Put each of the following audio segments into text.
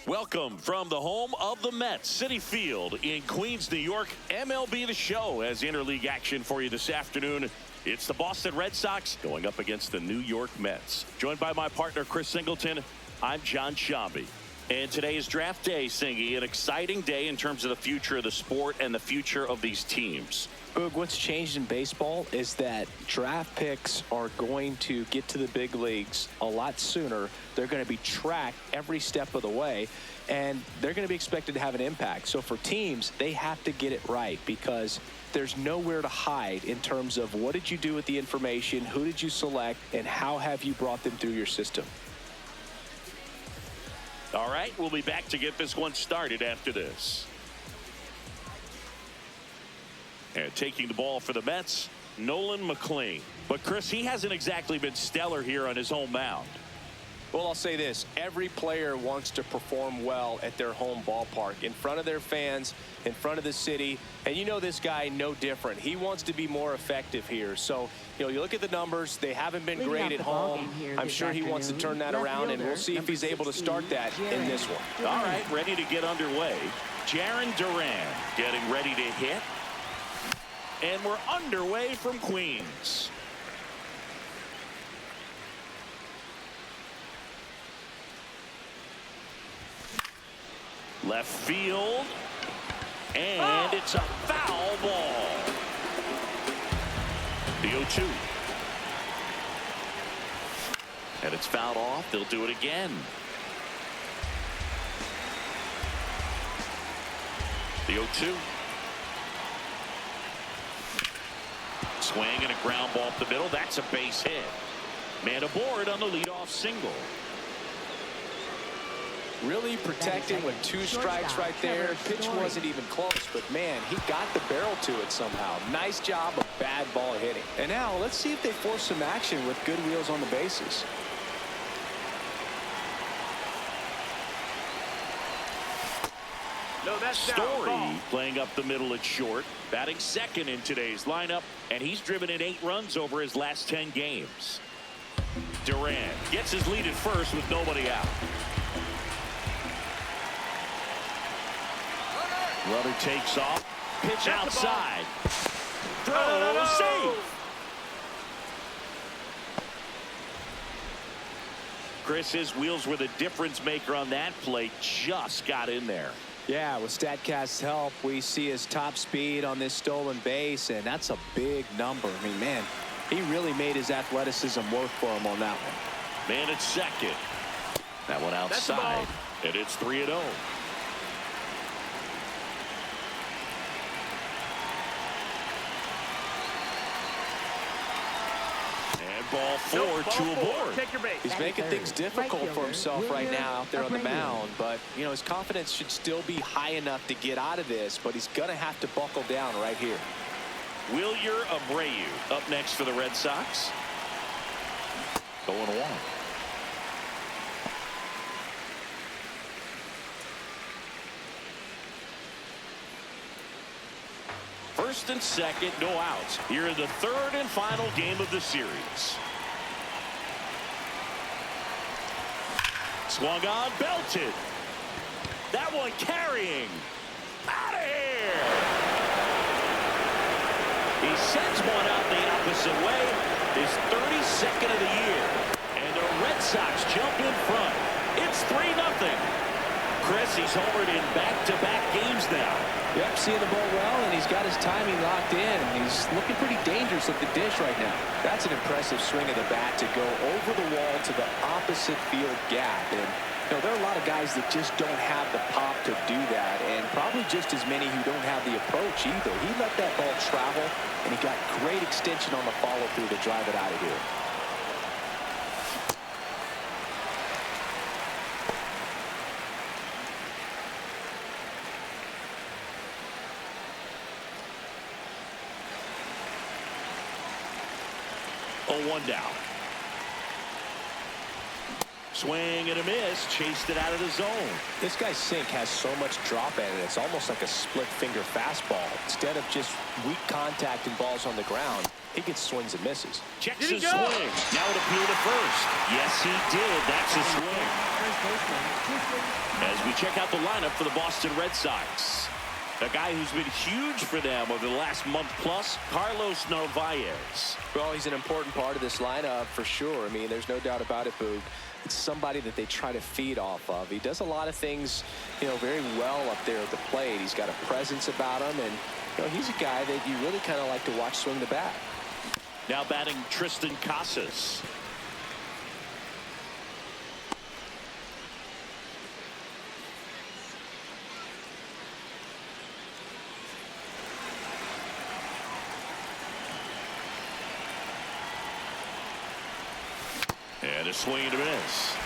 Welcome from the home of the Mets, Citi Field in Queens, New York. MLB The Show has interleague action for you this afternoon. It's the Boston Red Sox going up against the New York Mets. Joined by my partner, Chris Singleton, I'm John Shambi. And today is draft day, Singy, an exciting day in terms of the future of the sport and the future of these teams. Boog, what's changed in baseball is that draft picks are going to get to the big leagues a lot sooner. They're going to be tracked every step of the way, and they're going to be expected to have an impact. So for teams, they have to get it right because there's nowhere to hide in terms of what did you do with the information, who did you select, and how have you brought them through your system. All right, we'll be back to get this one started after this. And taking the ball for the Mets, Nolan McLean. But, Chris, he hasn't exactly been stellar here on his home mound. Well, I'll say this. Every player wants to perform well at their home ballpark, in front of their fans, in front of the city. And you know this guy no different. He wants to be more effective here. So, you look at the numbers. They haven't been great at home. I'm sure he wants to turn that around, and we'll see if he's able to start that in this one. All right, ready to get underway. Jarren Duran getting ready to hit. And we're underway from Queens. Left field. And it's a foul ball. The 0-2. And it's fouled off. They'll do it again. The 0-2. Swing and a ground ball up the middle. That's a base hit. Man aboard on the leadoff single. Really protecting with two strikes right there. Pitch wasn't even close, but man, he got the barrel to it somehow. Nice job of bad ball hitting. And now let's see if they force some action with good wheels on the bases. No, that's Story playing up the middle at short, batting second in today's lineup, and he's driven in 8 runs over his last 10 games. Duran gets his lead at first with nobody out. Runner takes off, pitch outside, throw safe. Chris, his wheels were the difference maker on that play, just got in there. Yeah, with StatCast's help, we see his top speed on this stolen base, and that's a big number. I mean, man, he really made his athleticism work for him on that one. Man at second. That one outside, and it's 3-0. Ball 4, 2 aboard. He's making things difficult for himself right now out there on the mound, but his confidence should still be high enough to get out of this, but he's gonna have to buckle down right here. Wilyer Abreu up next for the Red Sox. 0-1. First and second, no outs. Here in the third and final game of the series. Swung on, belted. That one carrying. Out of here. He sends one out the opposite way. His 32nd of the year. And the Red Sox jump in front. It's 3-0. Chris, he's homered in back-to-back games now. Yep, seeing the ball well, and he's got his timing locked in. He's looking pretty dangerous at the dish right now. That's an impressive swing of the bat to go over the wall to the opposite field gap. And there are a lot of guys that just don't have the pop to do that, and probably just as many who don't have the approach either. He let that ball travel, and he got great extension on the follow-through to drive it out of here. One down. Swing and a miss. Chased it out of the zone. This guy's sink has so much drop in it. It's almost like a split finger fastball. Instead of just weak contact and balls on the ground, he gets swings and misses. Checks his swing. Now it appealed to first. Yes, he did. That's a swing. As we check out the lineup for the Boston Red Sox. A guy who's been huge for them over the last month plus, Carlos Narvaez. Well, he's an important part of this lineup for sure. I mean, there's no doubt about it, Boog. It's somebody that they try to feed off of. He does a lot of things, very well up there at the plate. He's got a presence about him, and he's a guy that you really kind of like to watch swing the bat. Now batting Tristan Casas. And a swing and a miss.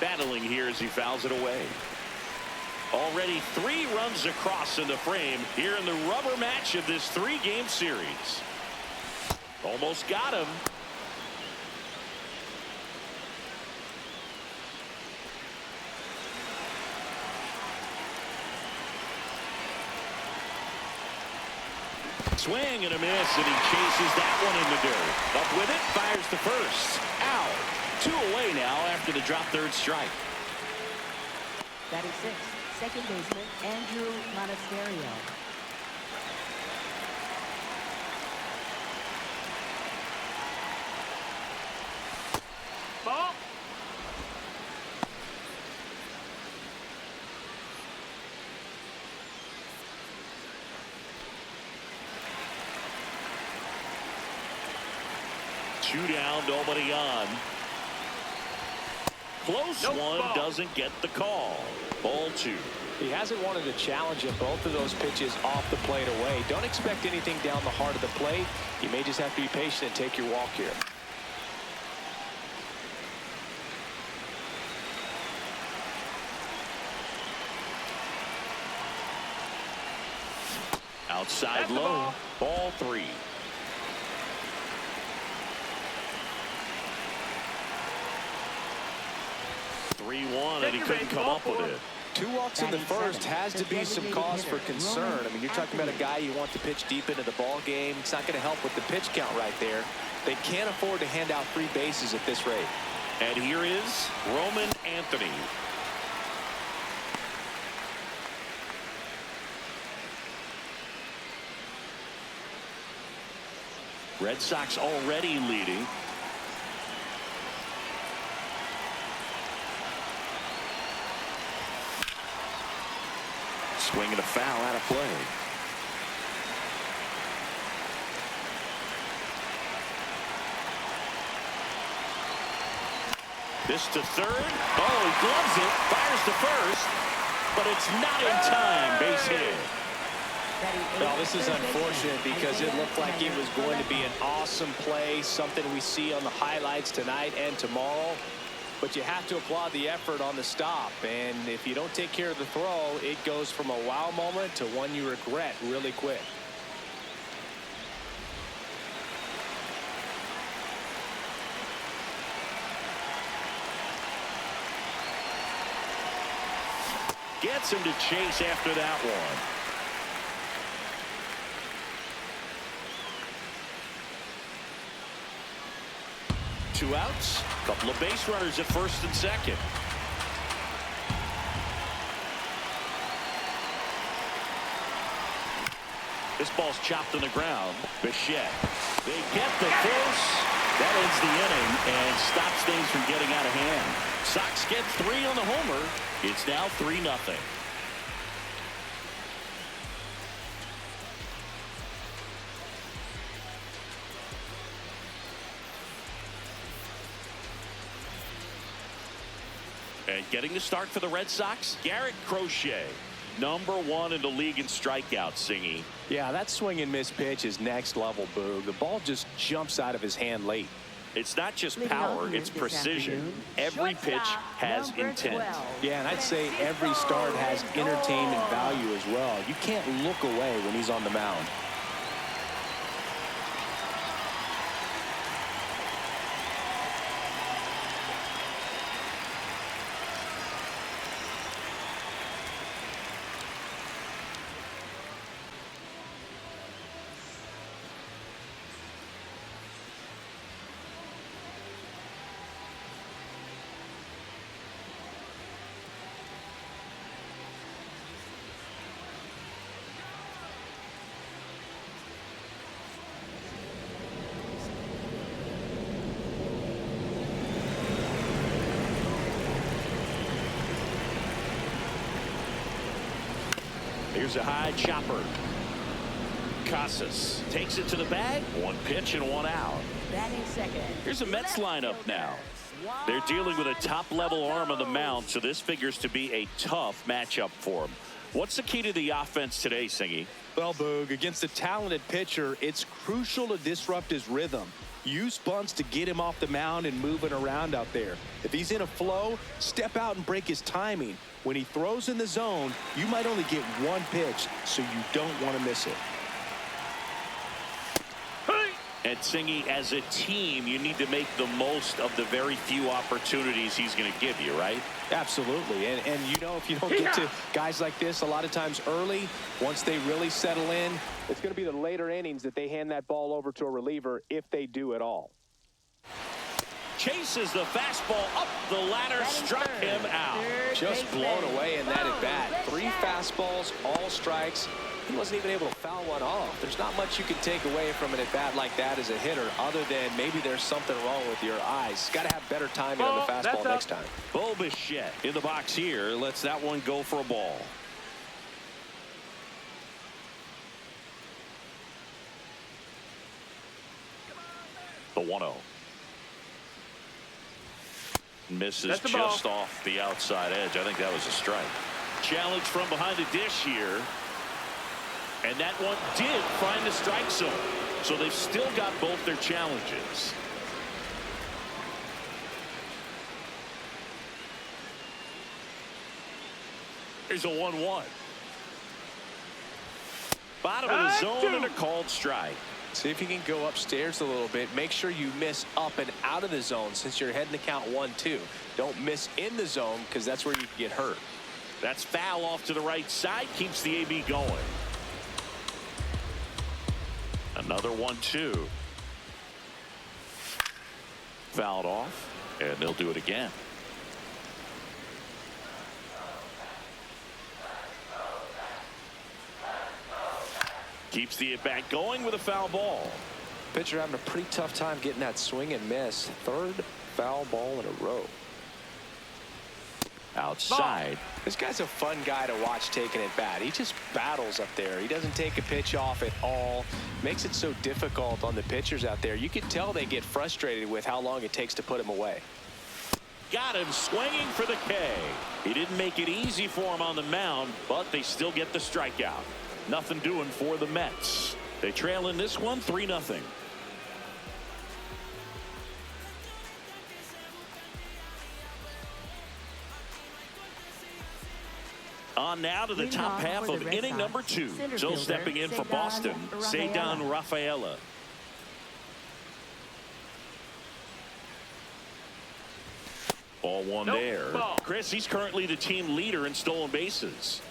Battling here as he fouls it away. Already 3 runs across in the frame here in the rubber match of this 3-game series. Almost got him. Swing and a miss, and he chases that one in the dirt. Up with it, fires to first. Out. 2 away now after the drop third strike. Batting 6th, second baseman Andrew Monasterio. Ball. Two down, nobody on. Close one, doesn't get the call. Ball 2. He hasn't wanted to challenge him. Both of those pitches off the plate away. Don't expect anything down the heart of the plate. You may just have to be patient and take your walk here. Outside low. Ball 3. And he couldn't come up with it. 2 walks in the first has to be some cause for concern. I mean, you're talking about a guy you want to pitch deep into the ball game. It's not going to help with the pitch count right there. They can't afford to hand out 3 bases at this rate. And here is Roman Anthony. Red Sox already leading. Swinging a foul out of play. This to third. Oh, he gloves it. Fires to first. But it's not in time. Base hit. Well, this is unfortunate because it looked like it was going to be an awesome play. Something we see on the highlights tonight and tomorrow. But you have to applaud the effort on the stop. And if you don't take care of the throw, it goes from a wow moment to one you regret really quick. Gets him to chase after that one. Two outs. Couple of base runners at first and second. This ball's chopped on the ground. Bichette. They get the force. That ends the inning and stops things from getting out of hand. Sox get 3 on the homer. It's now 3-0. And getting the start for the Red Sox, Garrett Crochet, #1 in the league in strikeouts, Singy. Yeah, that swing and miss pitch is next level, Boog. The ball just jumps out of his hand late. It's not just power, it's precision. Every pitch has intent. Yeah, and I'd say every start has entertainment value as well. You can't look away when he's on the mound. Here's a high chopper. Casas takes it to the bag. One pitch and one out. Batting second. Here's a Mets lineup now. They're dealing with a top-level arm on the mound, so this figures to be a tough matchup for them. What's the key to the offense today, Singy? Well, Boog, against a talented pitcher, it's crucial to disrupt his rhythm. Use bunts to get him off the mound and moving around out there. If he's in a flow, step out and break his timing. When he throws in the zone, you might only get one pitch, so you don't want to miss it. And Singy, as a team, you need to make the most of the very few opportunities he's going to give you, right? Absolutely. And you know, if you don't get to guys like this a lot of times early, once they really settle in, it's going to be the later innings that they hand that ball over to a reliever, if they do at all. Chases the fastball up the ladder, struck him out. Just blown away in that at bat. 3 fastballs, all strikes. He wasn't even able to foul one off. There's not much you can take away from an at bat like that as a hitter, other than maybe there's something wrong with your eyes. Got to have better timing on the fastball next time. Bo Bichette in the box here lets that one go for a ball. The 1-0. Misses just off the outside edge. I think that was a strike. Challenge from behind the dish here. And that one did find the strike zone. So they've still got both their challenges. Here's a 1-1. Bottom of the zone and a called strike. See if you can go upstairs a little bit. Make sure you miss up and out of the zone since you're heading to count 1-2. Don't miss in the zone, because that's where you can get hurt. That's foul off to the right side. Keeps the AB going. Another 1-2. Fouled off, and they'll do it again. Keeps the at-bat going with a foul ball. Pitcher having a pretty tough time getting that swing and miss. 3rd foul ball in a row. Outside. This guy's a fun guy to watch taking at bat. He just battles up there. He doesn't take a pitch off at all. Makes it so difficult on the pitchers out there. You can tell they get frustrated with how long it takes to put him away. Got him swinging for the K. He didn't make it easy for him on the mound, but they still get the strikeout. Nothing doing for the Mets. They trail in this one 3-0. On now to the top half of inning number 2. So stepping in for Boston, Ceddanne Rafaela. Ball one there. Chris, he's currently the team leader in stolen bases.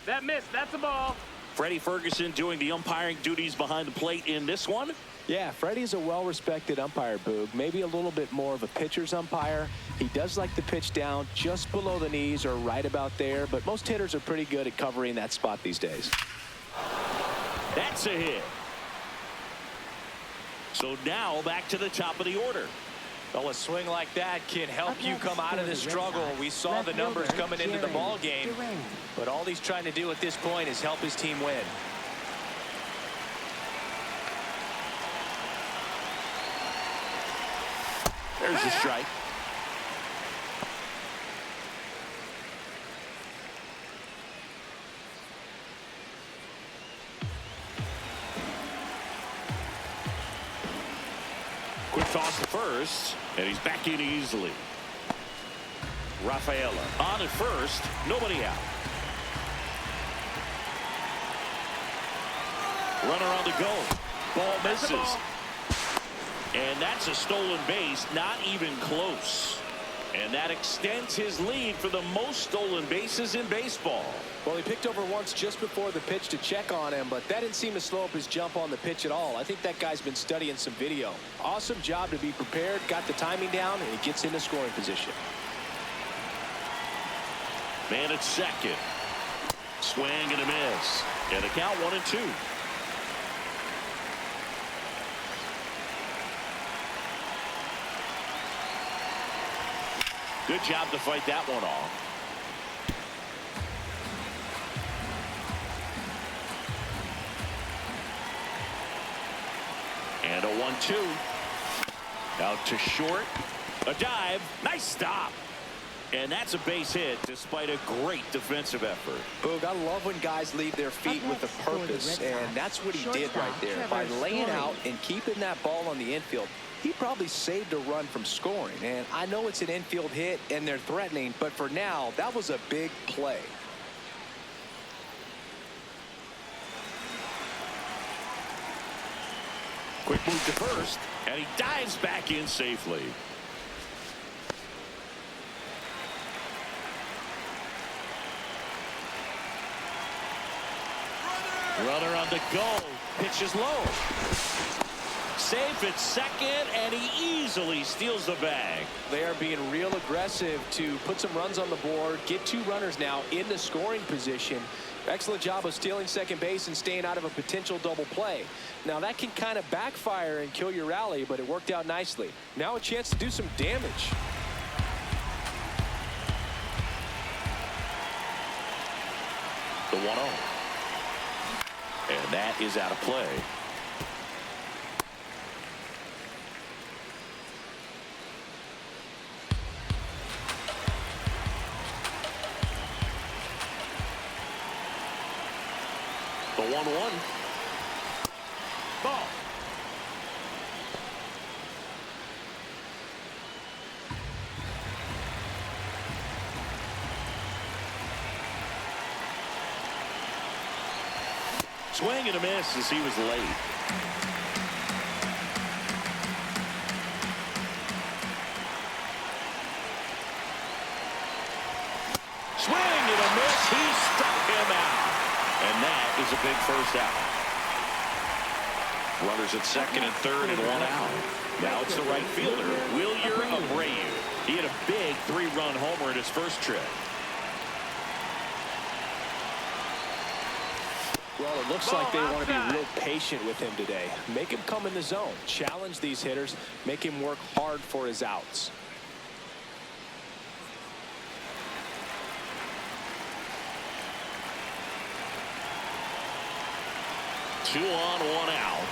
That missed. That's a ball. Freddie Ferguson doing the umpiring duties behind the plate in this one. Yeah, Freddie's a well-respected umpire, Boog. Maybe a little bit more of a pitcher's umpire. He does like the pitch down just below the knees or right about there, but most hitters are pretty good at covering that spot these days. That's a hit. So now back to the top of the order. Well, a swing like that can help you come out of this struggle. We saw the numbers coming into the ball game, but all he's trying to do at this point is help his team win. There's the strike. Quick toss to first, and he's back in easily. Rafaela on at first, nobody out. Runner on the go. Ball misses. And that's a stolen base, not even close. And that extends his lead for the most stolen bases in baseball. Well, he picked over once just before the pitch to check on him, but that didn't seem to slow up his jump on the pitch at all. I think that guy's been studying some video. Awesome job to be prepared, got the timing down, and he gets into scoring position. Man at second. Swing and a miss. And the count 1-2. Good job to fight that one off. And a 1-2. Out to short. A dive. Nice stop. And that's a base hit despite a great defensive effort. Boog, I love when guys leave their feet with a purpose, and that's what he did right there. By laying out and keeping that ball on the infield, he probably saved a run from scoring. And I know it's an infield hit and they're threatening, but for now, that was a big play. Quick move to first, and he dives back in safely. Runner on the go. Pitch is low. Safe at second, and he easily steals the bag. They are being real aggressive to put some runs on the board, get 2 runners now in the scoring position. Excellent job of stealing second base and staying out of a potential double play. Now that can kind of backfire and kill your rally, but it worked out nicely. Now a chance to do some damage. The 1-0. And that is out of play. The 1-1. Ball. Swing and a miss as he was late. Swing and a miss. He struck him out. And that is a big first out. Runners at second and third and 1 out. Now it's the right fielder, Wilyer Abreu. He had a big 3-run homer in his first trip. Well, it looks like they want to be real patient with him today. Make him come in the zone. Challenge these hitters. Make him work hard for his outs. Two on, 1 out.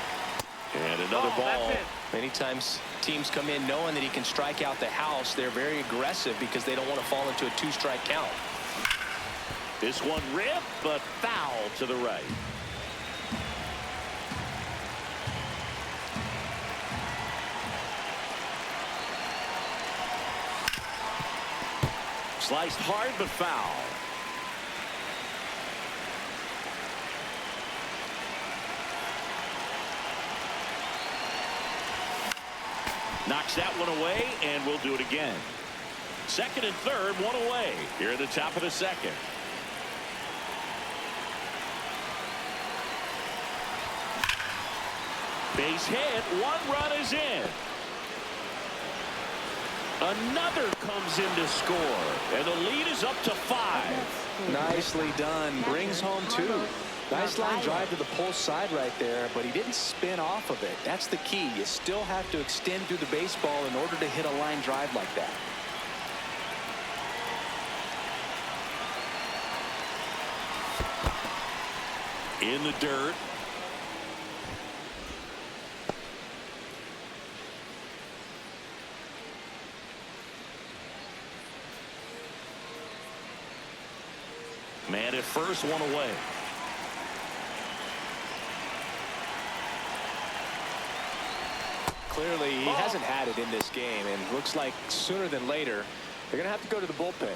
And another ball. Many times teams come in knowing that he can strike out the house. They're very aggressive because they don't want to fall into a 2-strike count. This one ripped, but foul to the right. Sliced hard, but foul. Knocks that one away, and we'll do it again. Second and third, 1 away here at the top of the second. Base hit, 1 run is in. Another comes in to score, and the lead is up to 5. Nicely done. Brings home 2. Nice line drive to the pull side right there, but he didn't spin off of it. That's the key. You still have to extend through the baseball in order to hit a line drive like that. In the dirt. Man at first, 1 away. Clearly, he hasn't had it in this game, and looks like sooner than later, they're going to have to go to the bullpen.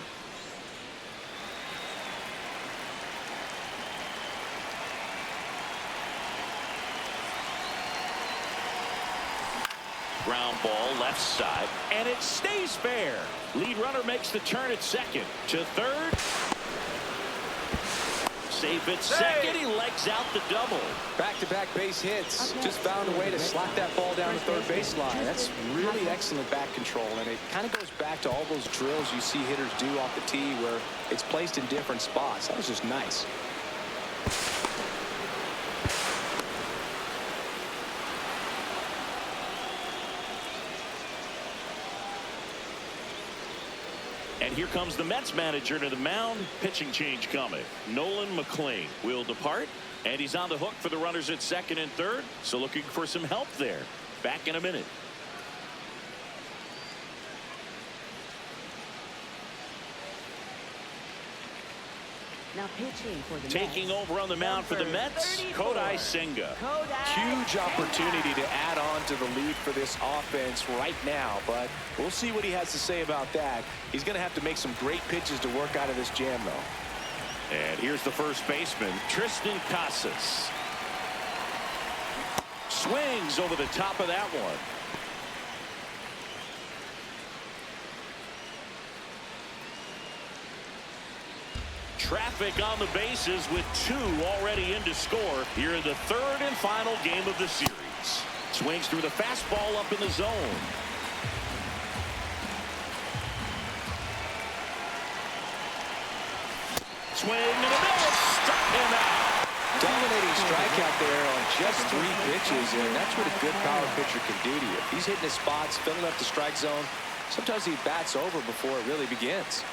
Ground ball left side, and it stays fair. Lead runner makes the turn at second. To third. Safe at second. He legs out the double. Back-to-back base hits. Just found a way to slot that ball down the third baseline. That's really excellent back control, and it kind of goes back to all those drills you see hitters do off the tee where it's placed in different spots. That was just nice. here comes the Mets manager to the mound. Pitching change coming. Nolan McLean will depart, and he's on the hook for the runners at second and third. So looking for some help there. Back in a minute. Now pitching for the Taking Mets, over on the mound for the number Mets, 34, Kodai Senga. Huge opportunity to add on to the lead for this offense right now, but we'll see what he has to say about that. He's going to have to make some great pitches to work out of this jam, though. And here's the first baseman, Tristan Casas. Swings over the top of that one. Traffic on the bases with two already in to score here in the third and final game of the series. Swings through the fastball up in the zone. Swing and a miss. Struck him out. Dominating strikeout there on just 3 pitches, and that's what a good power pitcher can do to you. If he's hitting his spots, filling up the strike zone, sometimes he bats over before it really begins.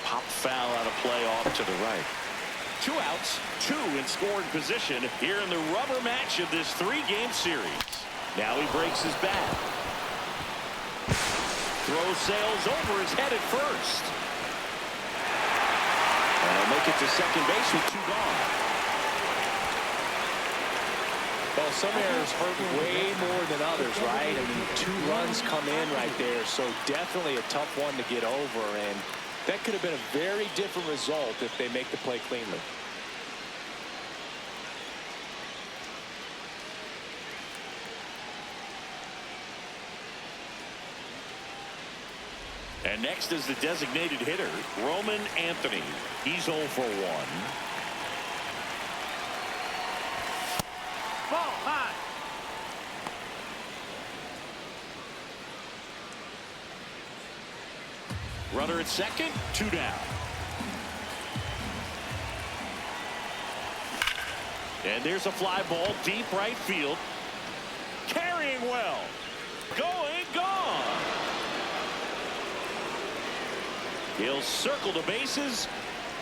Pop foul out of play off to the right. 2 outs, 2 in scoring position here in the rubber match of this 3-game series. Now he breaks his bat. Throw sails over his head at first. And he'll make it to second base with 2 gone. Well, some errors hurt way more than others, right? I mean, 2 runs come in right there, so definitely a tough one to get over, and that could have been a very different result if they make the play cleanly. And next is the designated hitter, Roman Anthony. He's 0 for 1. Ball high. Runner at second, 2 down. And there's a fly ball deep right field. Carrying well. Going, gone. He'll circle the bases,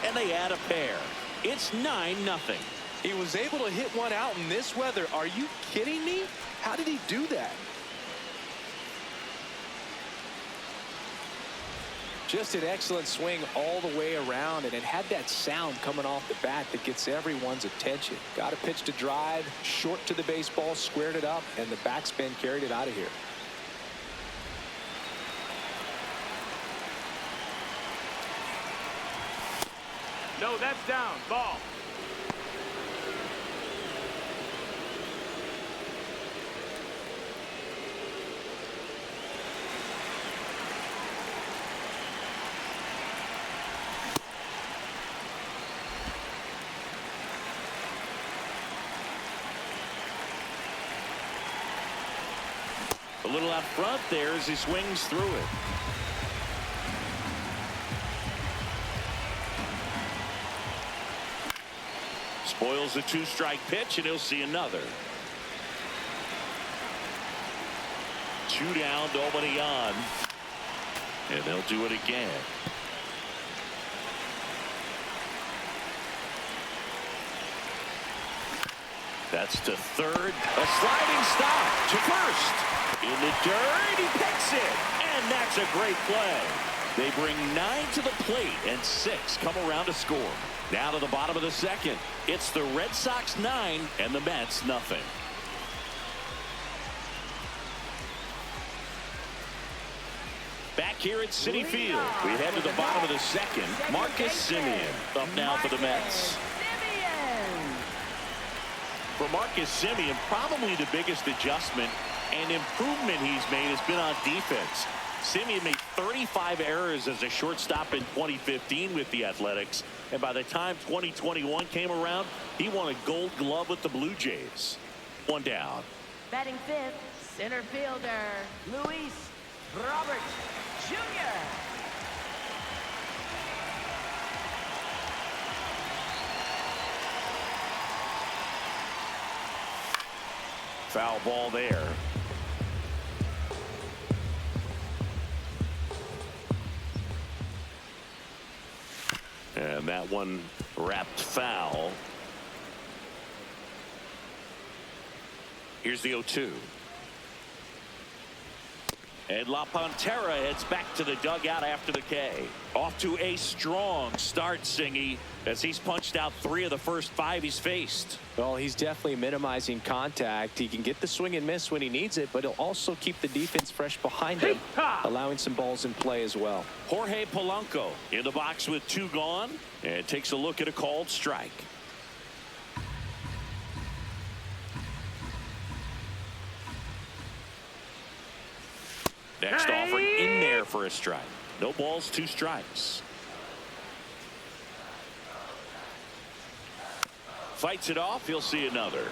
and they add a pair. It's 9-0. He was able to hit one out in this weather. Are you kidding me? How did he do that? Just an excellent swing all the way around, and it had that sound coming off the bat that gets everyone's attention. Got a pitch to drive, short to the baseball, squared it up, and the backspin carried it out of here. No, that's down. Ball. A little out front there as he swings through it. Spoils the 2-strike pitch, and he'll see another. 2 down, nobody on. And they'll do it again. That's to third. A sliding stop to first. In the dirt, he picks it. And that's a great play. They bring 9 to the plate, and 6 come around to score. Now to the bottom of the second. It's the Red Sox 9 and the Mets nothing. Back here at Citi Field, we head to the bottom of the second. Marcus Semien up now for the Mets. For Marcus Semien, probably the biggest adjustment and improvement he's made has been on defense. Semien made 35 errors as a shortstop in 2015 with the Athletics, and by the time 2021 came around, he won a Gold Glove with the Blue Jays. 1 down. Batting 5th, center fielder, Luis Robert Jr. Foul ball there. And that one wrapped foul. Here's the 0-2. And La Pantera heads back to the dugout after the K. Off to a strong start, Singy, as he's punched out 3 of the first 5 he's faced. Well, he's definitely minimizing contact. He can get the swing and miss when he needs it, but he'll also keep the defense fresh behind him, allowing some balls in play as well. Jorge Polanco in the box with 2 gone and takes a look at a called strike. Next offering in there for a strike. No balls, 2 strikes. Fights it off. He'll see another.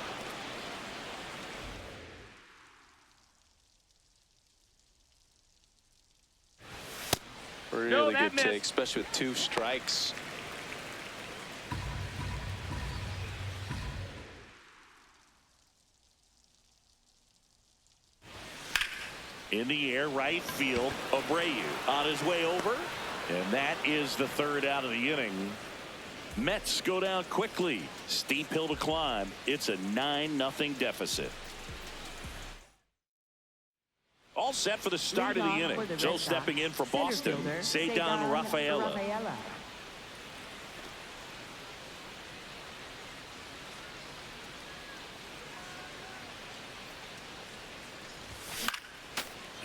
Really good take, especially with 2 strikes. In the air, right field. Abreu on his way over. And that is the 3rd out of the inning. Mets go down quickly. Steep hill to climb. It's a 9-0 deficit. All set for the start of the inning. So stepping in for Boston, Cedar Rafaela.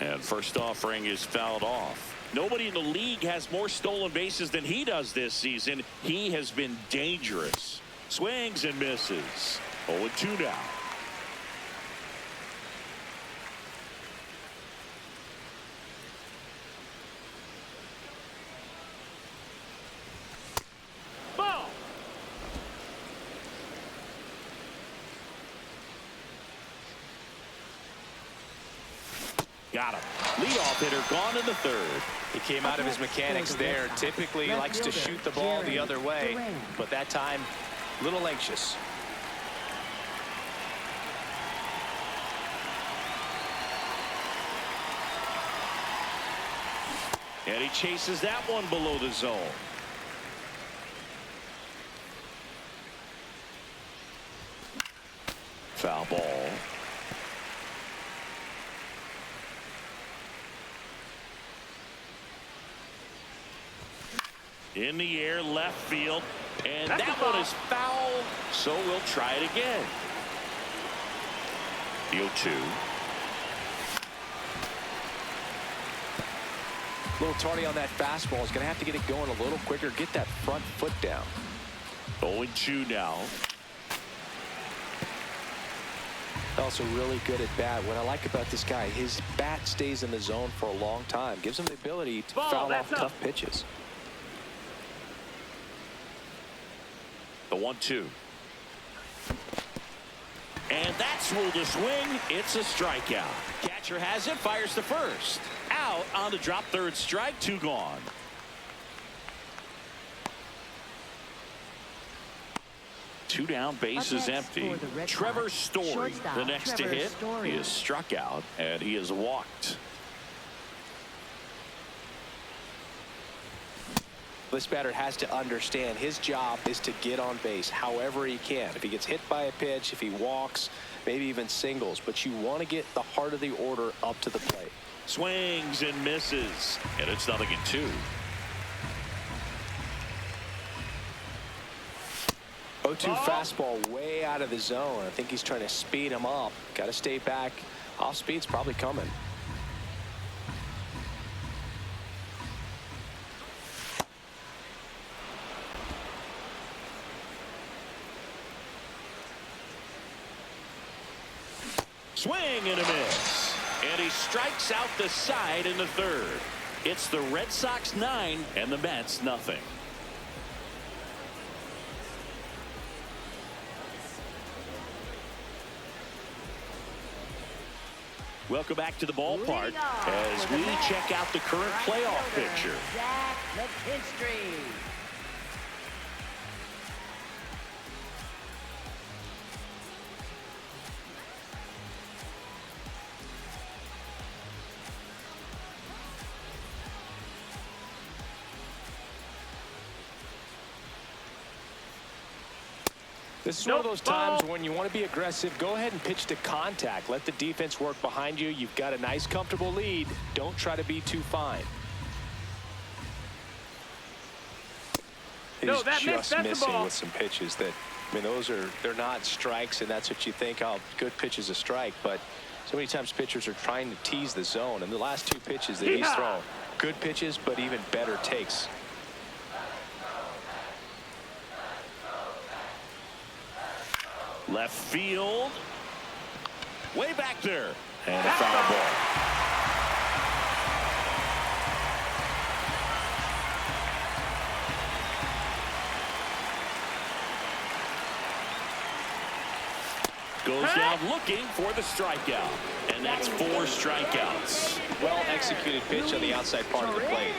And first offering is fouled off. Nobody in the league has more stolen bases than he does this season. He has been dangerous. Swings and misses. 0-2 now. Ball. Got him. Leadoff hitter gone in the 3rd. He came out of his mechanics there. Typically he likes to shoot the ball the other way, but that time a little anxious. And he chases that one below the zone. Foul ball. In the air, left field, and that one is foul, so we'll try it again. The 0-2. A little tardy on that fastball. Is going to have to get it going a little quicker, get that front foot down. 0-2 now. Also really good at bat. What I like about this guy, his bat stays in the zone for a long time. Gives him the ability to foul off tough pitches. The 1-2. And that's ruled a swing. It's a strikeout. Catcher has it, fires to first. Out on the drop, 3rd strike, 2 gone. Two down, bases empty. Trevor Story, the next to hit. He is struck out, and he is walked. This batter has to understand his job is to get on base however he can. If he gets hit by a pitch, if he walks, maybe even singles, but you want to get the heart of the order up to the plate. Swings and misses, and it's 0-2. 0-2 fastball way out of the zone. I think he's trying to speed him up. Got to stay back. Off speed's probably coming. Swing and a miss. And he strikes out the side in the 3rd. It's the Red Sox 9 and the Mets nothing. Welcome back to the ballpark as we check out the current playoff picture. Zach McKinstry. This is one of those times when you want to be aggressive. Go ahead and pitch to contact. Let the defense work behind you. You've got a nice, comfortable lead. Don't try to be too fine. No, He's that missed. just That's the missing ball. with some pitches that, I mean, they're not strikes, and that's what you think, oh, good pitch is a strike. But so many times pitchers are trying to tease the zone. And the last two pitches that he's thrown, good pitches, but even better takes. Left field. Way back there. And a foul ball. Goes down looking for the strikeout. And that's 4 strikeouts. Well executed pitch on the outside part of the plate.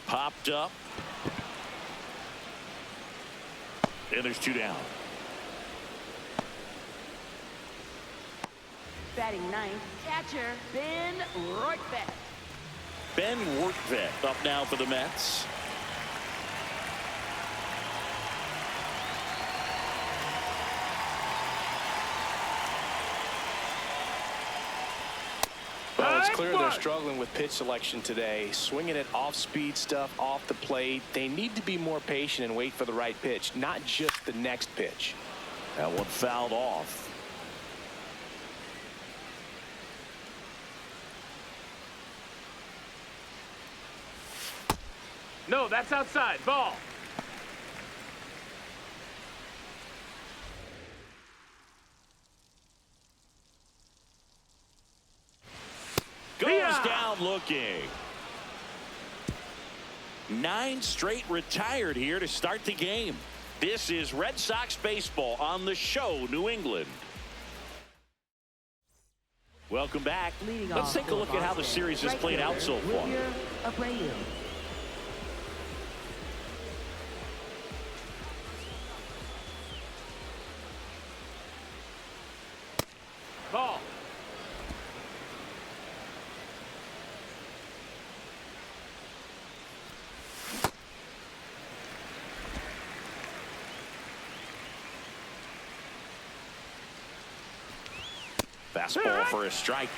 Popped up. And there's 2 down. Batting ninth, catcher Ben Rortvedt. Ben Rortvedt up now for the Mets. Well, it's clear they're struggling with pitch selection today. Swinging it off-speed stuff off the plate. They need to be more patient and wait for the right pitch, not just the next pitch. That one fouled off. No, that's outside. Ball. Goes down looking. 9 straight retired here to start the game. This is Red Sox baseball on the show, New England. Welcome back. Let's take a look at how the series has played out so far. Ball. Fastball for a strike.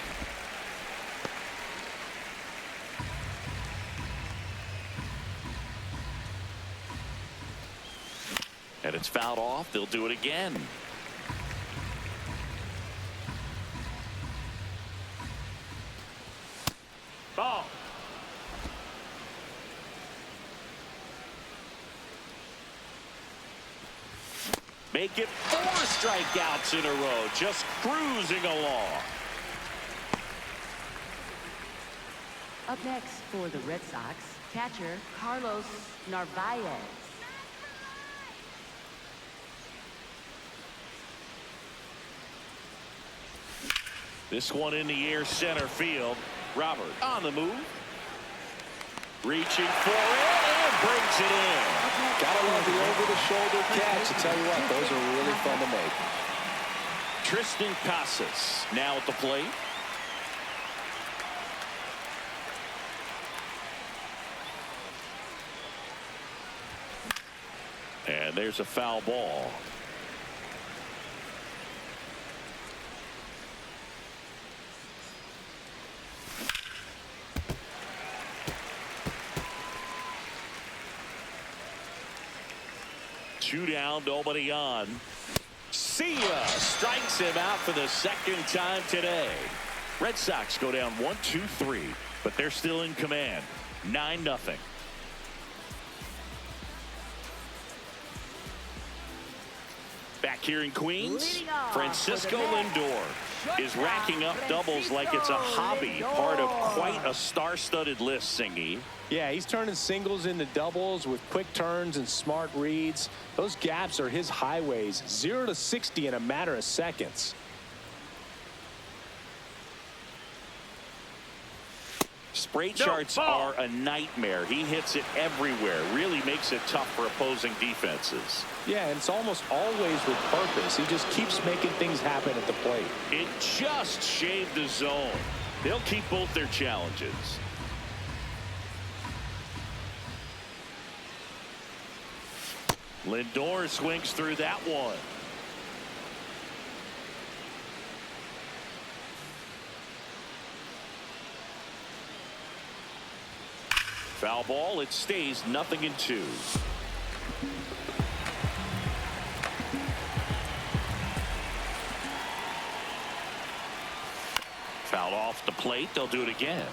And it's fouled off. They'll do it again. Ball. Make it 4 strikeouts in a row, just cruising along. Up next for the Red Sox, catcher Carlos Narvaez. This one in the air, center field. Robert on the move. Reaching for it and brings it in. Gotta love the over-the-shoulder catch. I tell you what, those are really fun to make. Tristan Casas now at the plate. And there's a foul ball. Two down, nobody on. See ya! Strikes him out for the 2nd time today. Red Sox go down 1-2-3, but they're still in command. 9-0. here in Queens. Leading off Francisco for the Mets, Lindor is racking up doubles like it's a hobby, Lindor. part of quite a star-studded list, Singy. Yeah, he's turning singles into doubles with quick turns and smart reads. Those gaps are his highways, 0 to 60 in a matter of seconds. Spray charts are a nightmare. He hits it everywhere. Really makes it tough for opposing defenses. Yeah, and it's almost always with purpose. He just keeps making things happen at the plate. It just shaved the zone. They'll keep both their challenges. Lindor swings through that one. Foul ball. It stays 0-2. Foul off the plate. They'll do it again.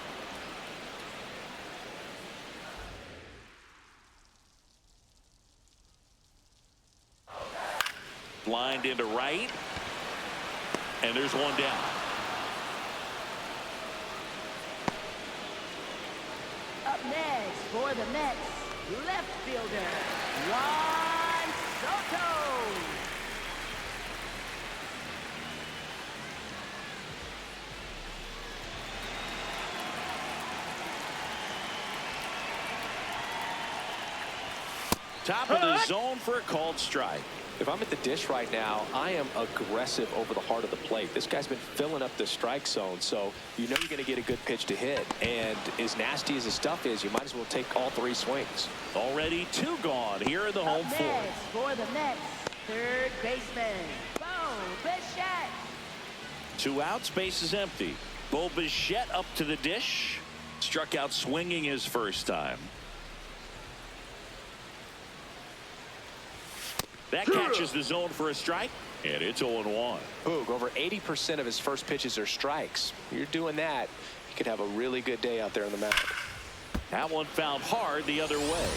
Blind into right. And there's one down. Up next for the Mets, left fielder, Juan Soto. Top of the zone for a called strike. If I'm at the dish right now, I am aggressive over the heart of the plate. This guy's been filling up the strike zone, so you know you're going to get a good pitch to hit. And as nasty as the stuff is, you might as well take all 3 swings. Already 2 gone here in the home Up fourth. next for the Mets, third baseman, Bo Bichette. 2 outs, base is empty. Bo Bichette up to the dish. Struck out swinging his first time. That catches the zone for a strike, and it's 0-1. Boog, over 80% of his first pitches are strikes. You're doing that, you could have a really good day out there on the mound. That one found hard the other way.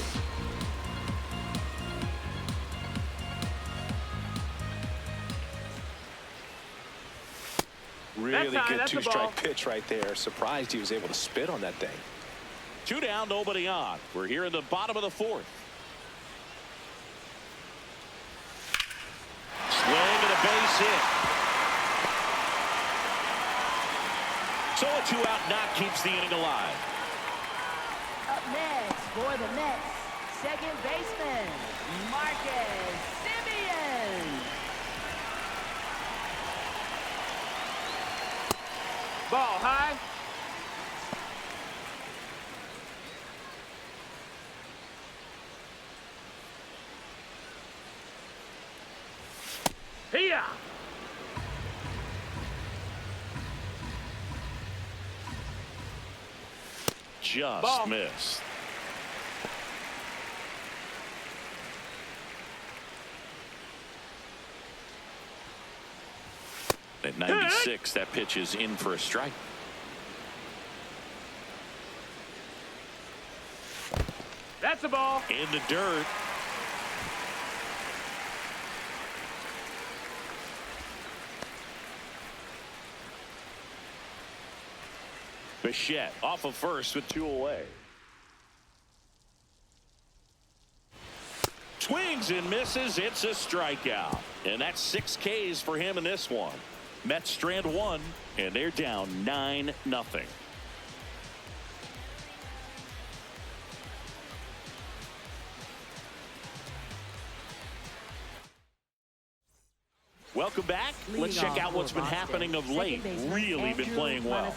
Really good that's a 2-strike ball. pitch right there. Surprised he was able to spit on that thing. 2 down, nobody on. We're here in the bottom of the fourth. Swing and a base hit. So a 2-out knock keeps the inning alive. Up next for the Mets, second baseman, Marcus Semien. Ball high. Here. Just Ball. missed. At 96, that pitch is in for a strike. That's a ball. In the dirt. Bichette off of first with 2 away. Swings and misses. It's a strikeout. And that's 6 Ks for him in this one. Mets strand 1, and they're down 9-0. Welcome back. Let's check out what's been happening of late. Really been playing well.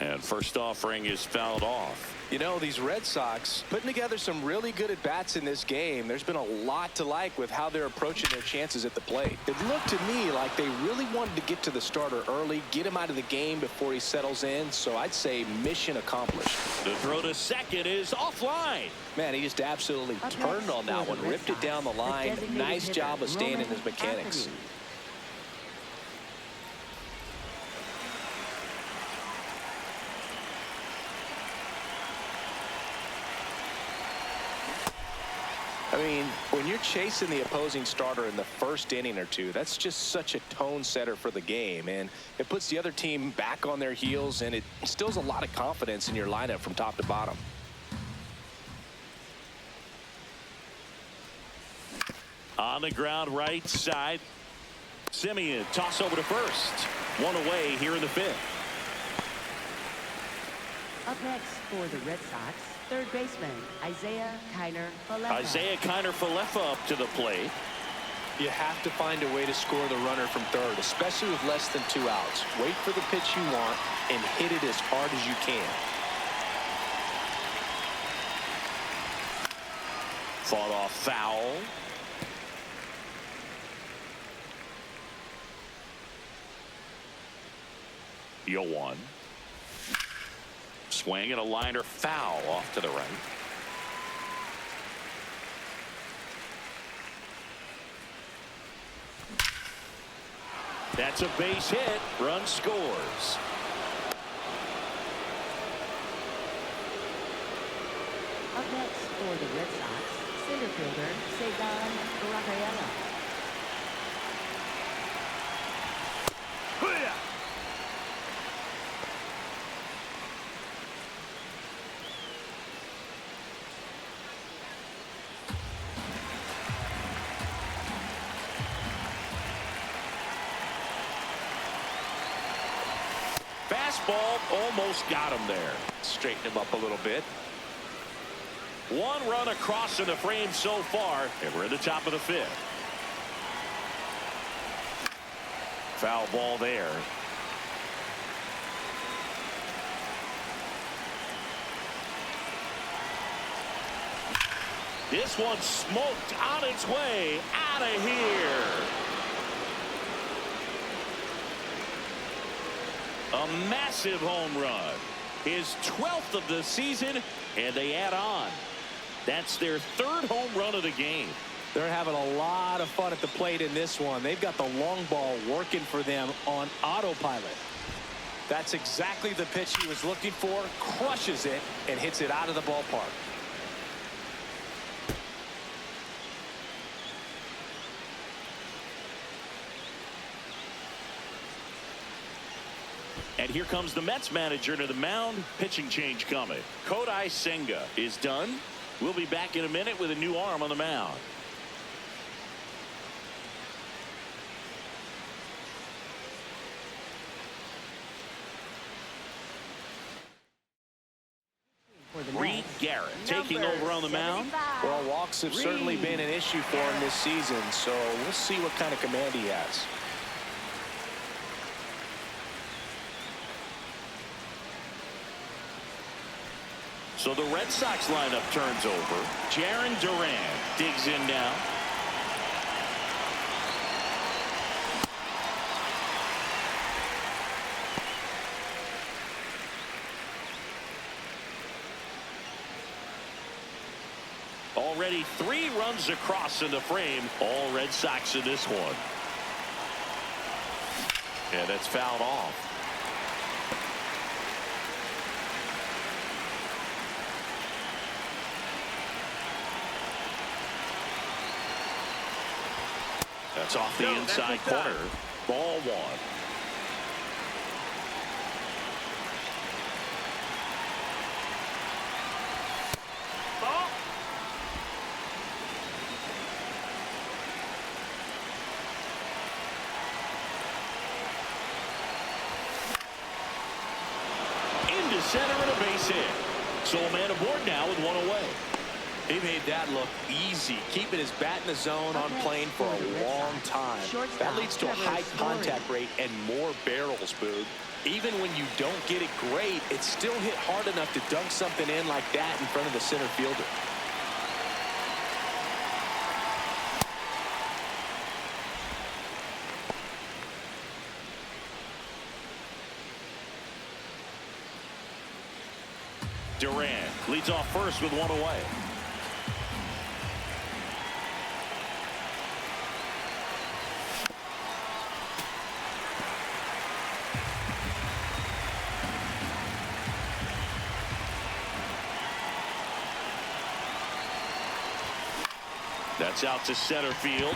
And first offering is fouled off. You know, these Red Sox putting together some really good at-bats in this game. There's been a lot to like with how they're approaching their chances at the plate. It looked to me like they really wanted to get to the starter early, get him out of the game before he settles in. So I'd say mission accomplished. The throw to second is offline. Man, he just absolutely turned on that one, ripped it down the line. Nice job of staying in his mechanics. mean, when you're chasing the opposing starter in the first inning or two, that's just such a tone setter for the game, and it puts the other team back on their heels, and it instills a lot of confidence in your lineup from top to bottom. On the ground right side, Simeon toss over to first. One away here in the fifth. Up next for the Red Sox, third baseman Isaiah Kiner-Falefa. Isaiah Kiner-Falefa up to the plate. You have to find a way to score the runner from third, especially with less than 2 outs. Wait for the pitch you want and hit it as hard as you can. Fought off foul. Yoan. Swing and a liner foul off to the right. That's a base hit. Run scores. Up next for the Red Sox, center fielder Segan Rafaela. Fastball almost got him there. Straighten him up a little bit. One run across in the frame so far, and we're at the top of the fifth. Foul ball there. This one smoked on its way out of here. A massive home run. His 12th of the season, and they add on. That's their third home run of the game. They're having a lot of fun at the plate in this one. They've got the long ball working for them on autopilot. That's exactly the pitch he was looking for. Crushes it and hits it out of the ballpark. And here comes the Mets manager to the mound. Pitching change coming. Kodai Senga is done. We'll be back in a minute with a new arm on the mound. Reed Garrett taking over on the mound. Well, walks have certainly been an issue for him this season, so we'll see what kind of command he has. So the Red Sox lineup turns over. Jarren Duran digs in now. Already 3 runs across in the frame. All Red Sox in this one. Yeah, that's fouled off. That's off the inside corner. Ball 1. Ball. Into center and a base hit. So a man aboard now with 1 away. He made that look easy, keeping his bat in the zone on plane for a long time. That leads to a high contact rate and more barrels, Boog. Even when you don't get it great, it's still hit hard enough to dunk something in like that in front of the center fielder. Duran leads off first with 1 away. It's out to center field.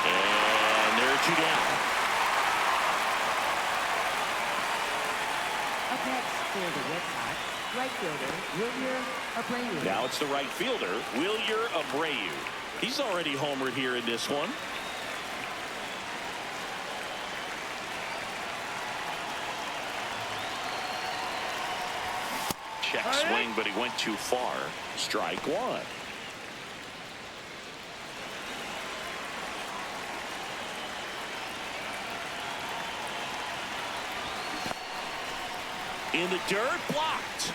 And there are 2 down. Up next for the Red Sox, right fielder, Wilyer Abreu. Now it's the right fielder, Wilyer Abreu. He's already homered here in this one. Check swing, but he went too far. Strike 1. In the dirt, blocked.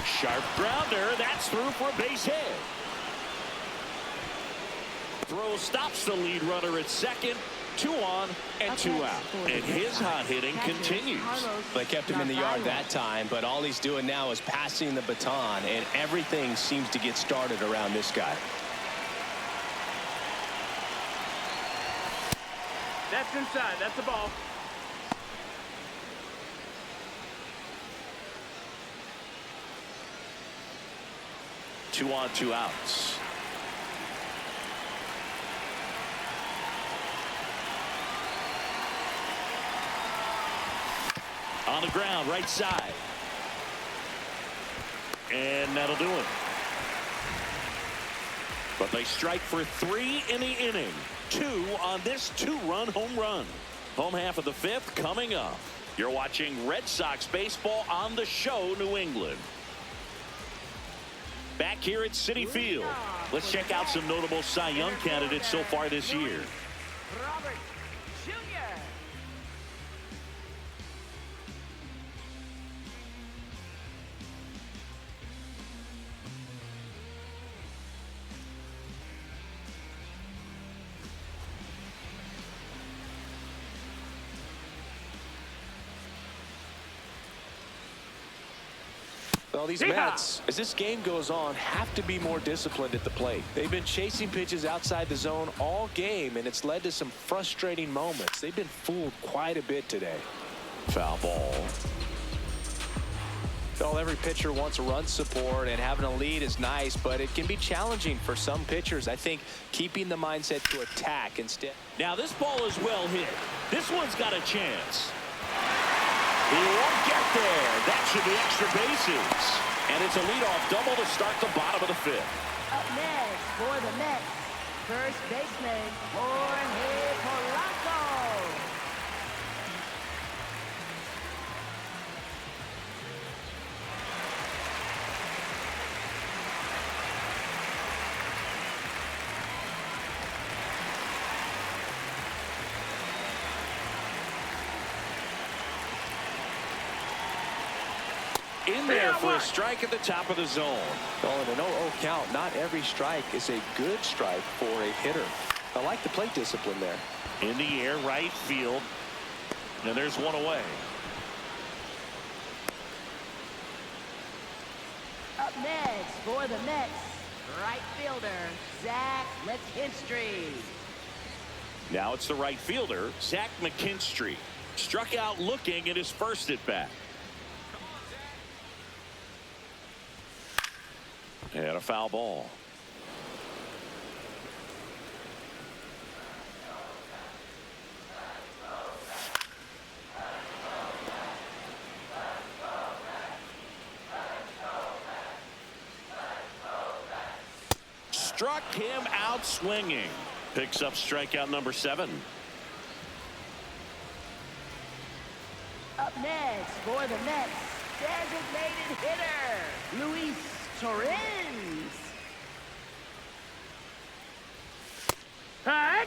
Sharp grounder. That's through for a base hit. Throw stops the lead runner at second. 2 on and 2 out. And his hot hitting continues. They kept him in the yard that time, but all he's doing now is passing the baton, and everything seems to get started around this guy. That's inside. That's a ball. Two on, 2 outs. On the ground, right side. And that'll do it. But they strike for 3 in the inning. 2 on this 2-run home run. Home half of the 5th coming up. You're watching Red Sox baseball on the show, New England. Back here at Citi Field. Let's check out some notable Cy Young candidates so far this year. Robert Jr. Well, these Mets, as this game goes on, have to be more disciplined at the plate. They've been chasing pitches outside the zone all game, and it's led to some frustrating moments. They've been fooled quite a bit today. Foul ball. Well, every pitcher wants run support, and having a lead is nice, but it can be challenging for some pitchers. I think keeping the mindset to attack instead. Now this ball is well hit. This one's got a chance. He won't get there. That should be extra bases. And it's a leadoff double to start the bottom of the 5th. Up next for the Mets, first baseman, Jorge Polanco. In there for a strike at the top of the zone. Oh, in an 0-0 count, not every strike is a good strike for a hitter. I like the plate discipline there. In the air, right field. And there's one away. Up next for the Mets, right fielder, Zach McKinstry. Now it's the right fielder, Zach McKinstry. Struck out looking at his first at bat. And a foul ball. Struck him out swinging. Picks up strikeout number 7. Up next for the Mets, designated hitter, Luis Torrens. Hey!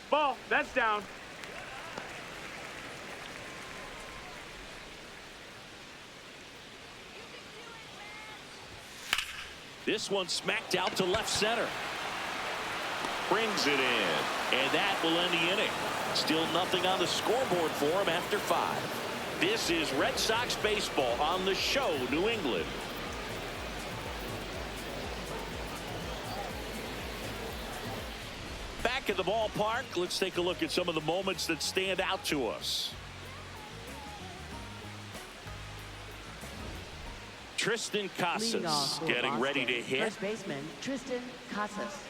Ball. That's down. This one smacked out to left center. Brings it in. And that will end the inning. Still nothing on the scoreboard for him after 5. This is Red Sox baseball on the show, New England. Back at the ballpark, let's take a look at some of the moments that stand out to us. Tristan Casas getting ready to hit. First baseman Tristan Casas.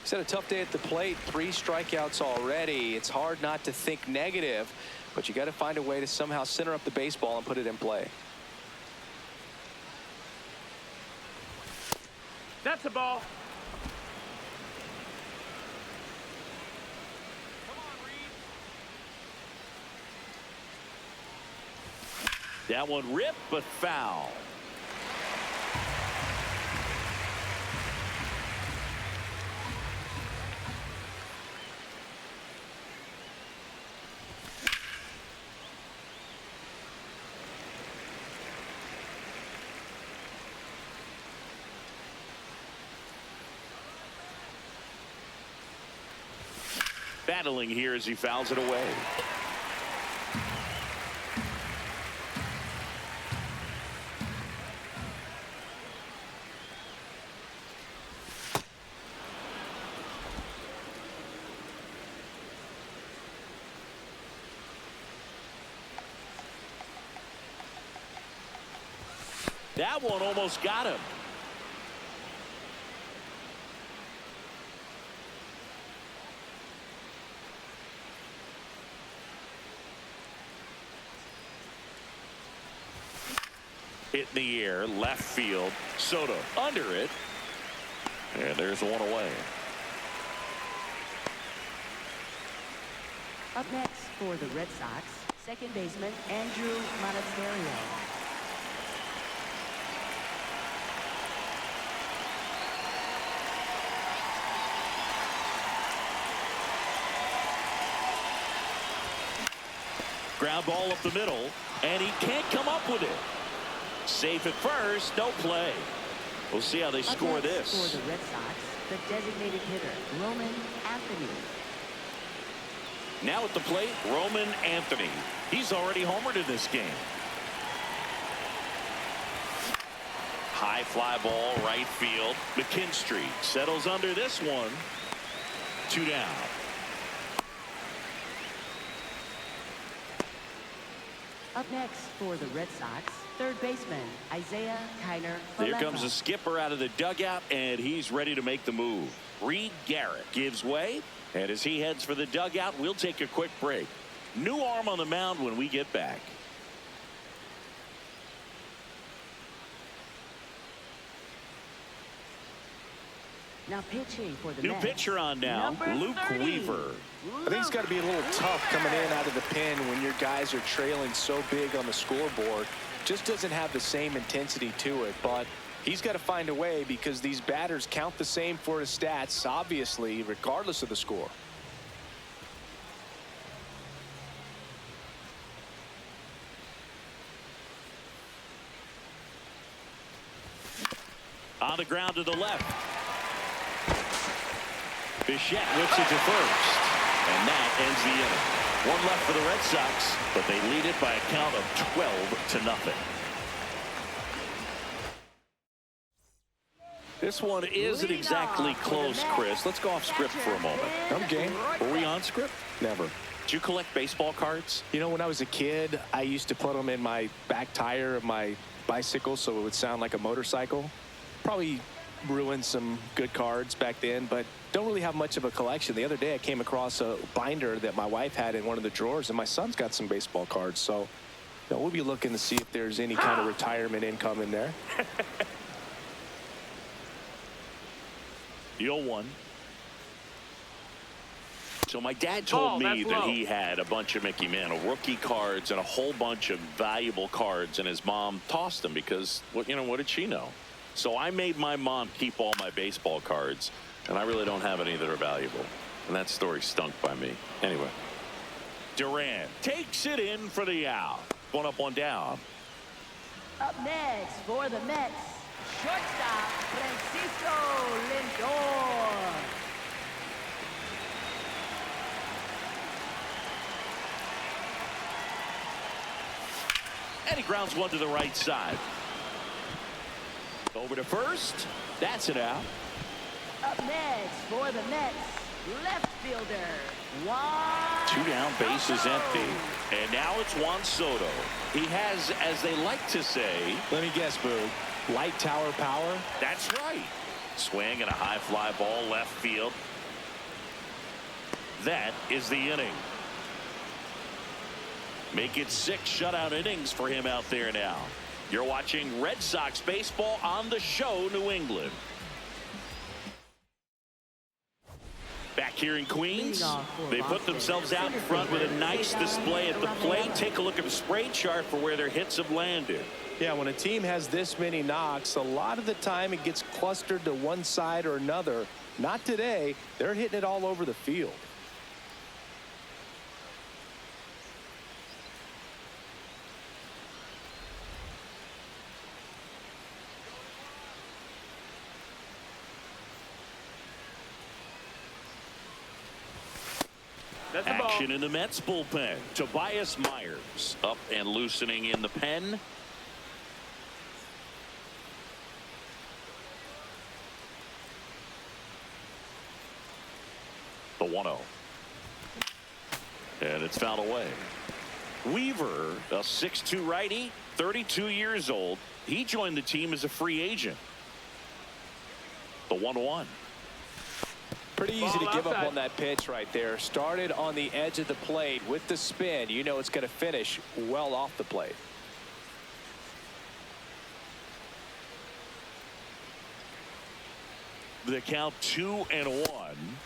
He's had a tough day at the plate. 3 strikeouts already. It's hard not to think negative, but you got to find a way to somehow center up the baseball and put it in play. That's a ball. That one ripped, but foul. Battling here as he fouls it away. That one almost got him. Hit in the air, left field. Soto under it. And there's one away. Up next for the Red Sox, second baseman Andrew Monasterio. Ground ball up the middle, and he can't come up with it. Safe at first, no play. We'll see how they score this. For the Red Sox, the designated hitter, Roman Anthony. Now at the plate, Roman Anthony. He's already homered in this game. High fly ball, right field. McKinstry settles under this one. 2 down. Up next for the Red Sox, third baseman Isaiah Kiner. Here comes the skipper out of the dugout, and he's ready to make the move. Reed Garrett gives way, and as he heads for the dugout, we'll take a quick break. New arm on the mound when we get back. Now pitching for the New Mets, pitcher on now, number Luke 30. Weaver. I think it's got to be a little tough coming in out of the pen when your guys are trailing so big on the scoreboard. Just doesn't have the same intensity to it, but he's got to find a way because these batters count the same for his stats, obviously, regardless of the score. On the ground to the left. Bichette whips it to first. And that ends the inning. One left for the Red Sox, but they lead it by a count of 12-0. This one isn't exactly close, Chris. Let's go off script for a moment. I'm game. Were we on script? Never. Did you collect baseball cards? You know, when I was a kid, I used to put them in my back tire of my bicycle so it would sound like a motorcycle. Probably ruined some good cards back then, but don't really have much of a collection. The other day I came across a binder that my wife had in one of the drawers, and my son's got some baseball cards, so you know, we'll be looking to see if there's any kind of retirement income in there. The 0-1. So my dad told me that he had a bunch of Mickey Mantle rookie cards and a whole bunch of valuable cards, and his mom tossed them because, what did she know? So I made my mom keep all my baseball cards, and I really don't have any that are valuable. And that story stunk by me. Anyway, Duran takes it in for the out. 1 up, 1 down. Up next for the Mets, Shortstop, Francisco Lindor. And he grounds one to the right side. Over to first. That's it out. Up next for the Mets, left fielder, Juan 2 down, base is Soto. empty. And now it's Juan Soto. He has, as they like to say, Let me guess, Boog. Light tower power. that's right. Swing and a high fly ball left field. That is the inning. Make it 6 shutout innings for him out there now. You're watching Red Sox baseball on the show, New England. Back here in Queens, they put themselves out in front with a nice display at the plate. Take a look at the spray chart for where their hits have landed. Yeah, when a team has this many knocks, a lot of the time it gets clustered to one side or another. Not today. They're hitting it all over the field. That's the ball. Action in the Mets bullpen. Tobias Myers up and loosening in the pen. The 1-0. And it's fouled away. Weaver, a 6'2 righty, 32 years old. He joined the team as a free agent. The 1-1. Pretty easy to Ball give up outside. on that pitch right there. Started on the edge of the plate with the spin. You know it's going to finish well off the plate. The count 2-1.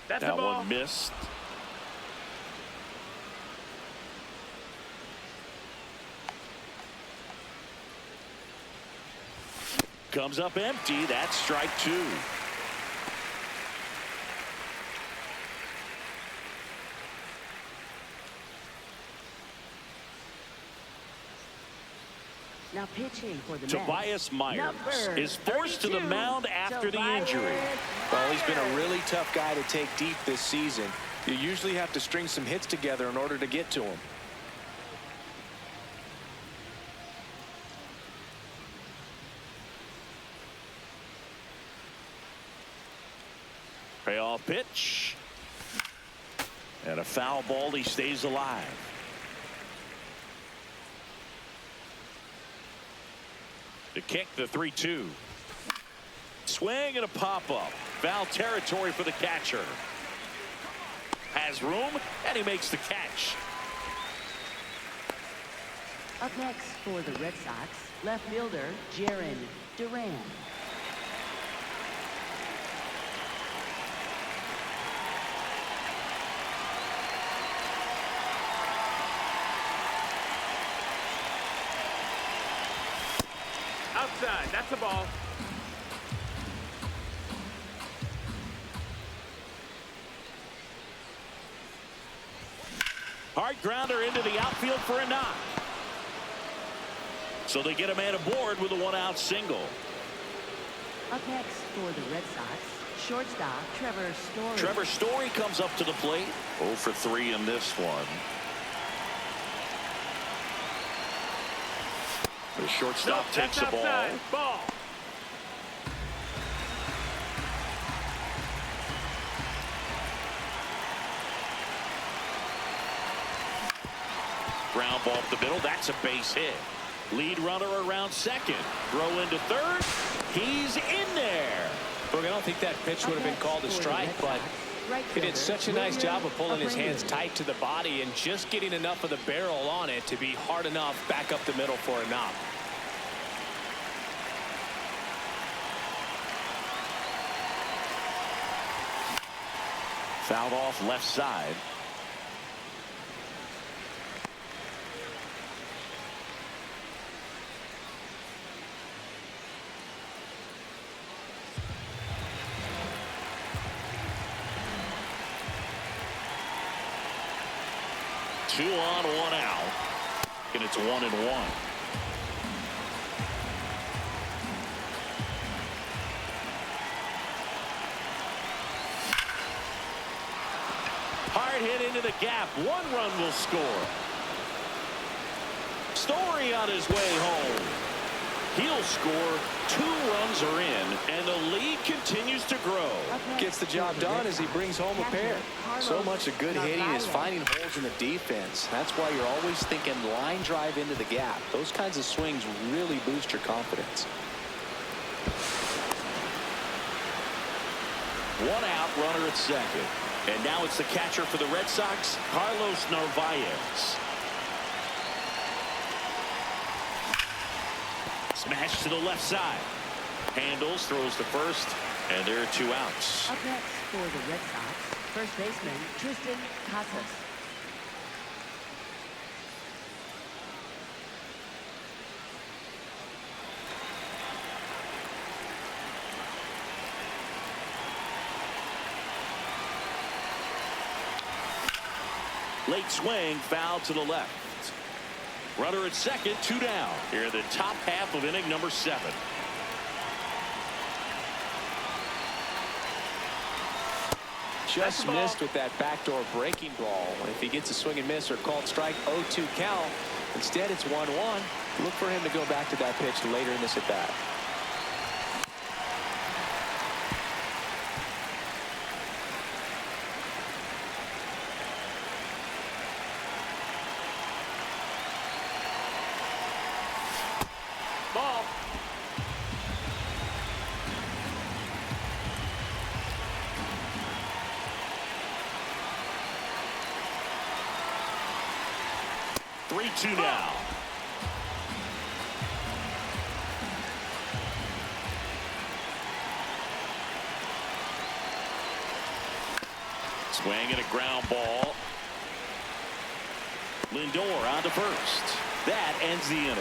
That's that the ball. one missed. Comes up empty. That's strike 2. Now pitching for the Tobias Mets, Myers number is forced to the 32, mound after the Tobias injury. Well, he's been a Myers. really tough guy to take deep this season. You usually have to string some hits together in order to get to him. Payoff pitch. And a foul ball. He stays alive. To kick the 3-2. Swing and a pop-up. Foul territory for the catcher. Has room, and he makes the catch. Up next for the Red Sox, left fielder, Jaron Duran. Outside. That's the ball. Hard grounder into the outfield for a knock. So they get a man aboard with a 1-out single. Up next for the Red Sox, shortstop, Trevor Story. Trevor Story comes up to the plate. 0 for 3 in this one. The shortstop Nope, takes that's the ball. outside. Ball. Ground ball up the middle. That's a base hit. Lead runner around second. Throw into third. He's in there. Look, I don't think that pitch would have been called a strike, but he did such a nice job of pulling his hands tight to the body and just getting enough of the barrel on it to be hard enough back up the middle for a knock. Fouled off left side. Two on, 1 out. And it's 1-1. hard hit into the gap. 1 run will score. Story on his way home. He'll score. 2 runs are in, and the lead continues to grow. Gets the job done as he brings home a pair. So much of good hitting is finding holes in the defense. That's why you're always thinking line drive into the gap. Those kinds of swings really boost your confidence. 1 out, runner at second. And now it's the catcher for the Red Sox, Carlos Narvaez. Smash to the left side. Handles, throws to first, and there are 2 outs. Up next for the Red Sox, first baseman Tristan Casas. Late swing, foul to the left. Runner at second, 2 down. Here in the top half of inning number 7. Just missed with that backdoor breaking ball. If he gets a swing and miss or called strike, 0-2 count. Instead, it's 1-1. Look for him to go back to that pitch later in this at bat. Ball. Three-two now. Swing and a ground ball. Lindor on to first. That ends the inning.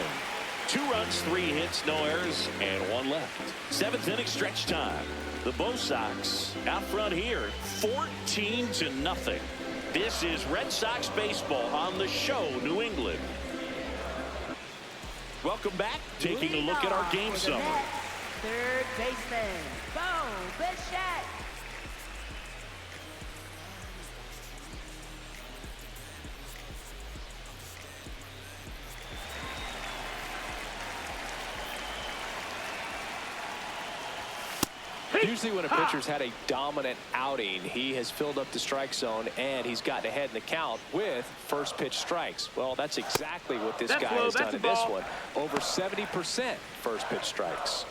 2 runs, 3 hits, no errors, and 1 left. 7th inning stretch time. The Bo Sox out front here, 14-0. This is Red Sox baseball on the show, New England. Welcome back. Taking a look at our game summary. Third baseman Bo Bichette. Usually when a pitcher's had a dominant outing, he has filled up the strike zone and he's gotten ahead in the count with first pitch strikes. Well, that's exactly what this guy has done in this one. Over 70% first pitch strikes.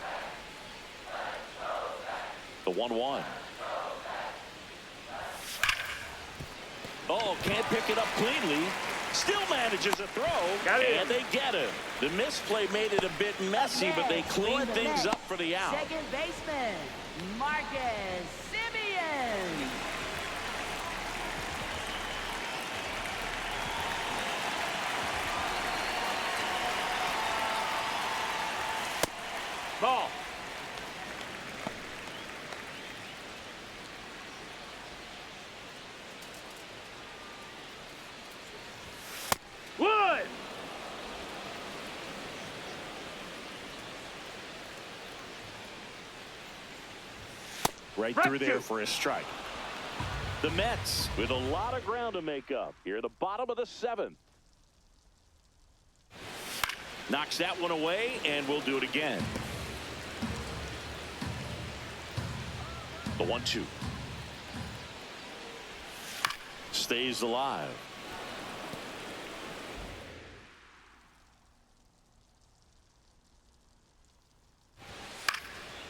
The 1-1. Oh, can't pick it up cleanly. Still manages a throw, and they get him. The misplay made it a bit messy, but they cleaned things up for the out. Second baseman Marcus Semien. Ball. Wood. Right through there for a strike. The Mets with a lot of ground to make up here, the bottom of the 7th. Knocks that one away, and we'll do it again. The 1-2. Stays alive.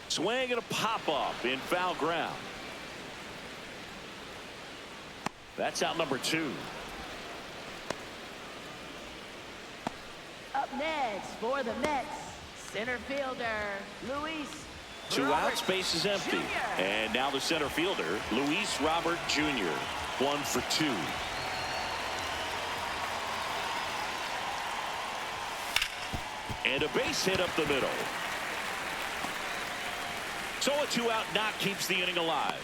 Swing and a pop-up in foul ground. That's out number 2. Up next for the Mets, center fielder Luis. 2 outs, base is empty. Jr. And now the center fielder, Luis Robert Jr. 1 for 2. And a base hit up the middle. So a 2-out knock keeps the inning alive.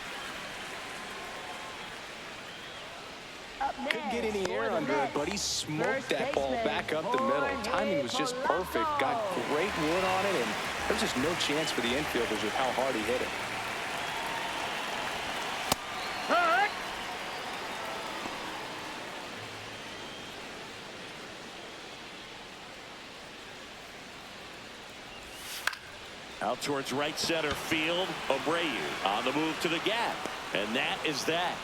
Up next Couldn't get any air for the under it, Mets, but he smoked first that ball baseman back up the middle. Jorge Timing was just perfect. Got Polanco. great wood on it, and there's just no chance for the infielders with how hard he hit it. Out towards right center field. Abreu on the move to the gap. And that is that.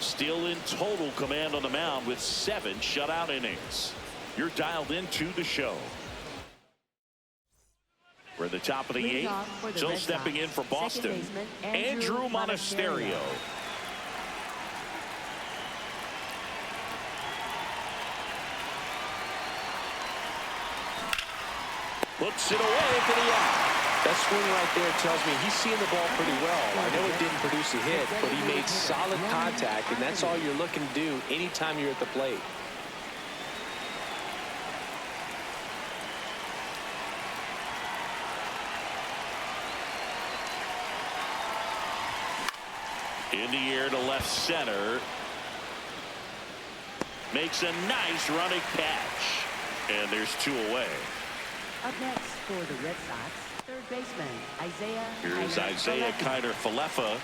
Still in total command on the mound with 7 shutout innings. You're dialed into the show. We're at the top of the 8th. So stepping in for Boston, Andrew Monasterio. Puts it away for the out. That swing right there tells me he's seeing the ball pretty well. I know it didn't produce a hit, but he made solid contact, and that's all you're looking to do anytime you're at the plate. In the air to left center. Makes a nice running catch. And there's 2 away. Up next for the Red Sox, third baseman Isaiah. Here's Isaiah Kiner-Falefa.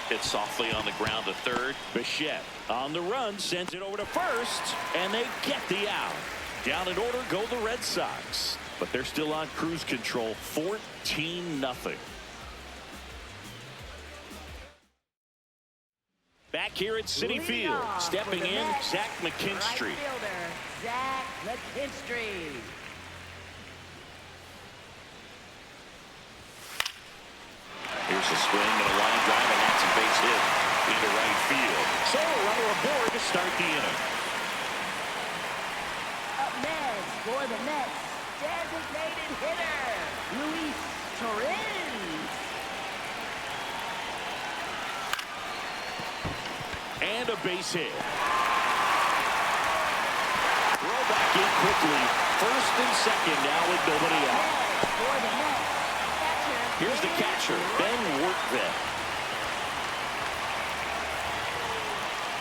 Hit softly on the ground to third. Bichette on the run, sends it over to first, and they get the out. Down in order go the Red Sox, but they're still on cruise control, 14-0. Back here at Citi Field, stepping in, Zach McKinstry. Right fielder, Zach McKinstry. Here's a swing and a line drive, and that's a base hit into right field. So a runner aboard to start the inning. Up next for the Mets, designated hitter Luis Torrens. And a base hit. Throw back in quickly. First and second now with nobody out. For the Mets, catcher. Here's the catcher, Ben Workman.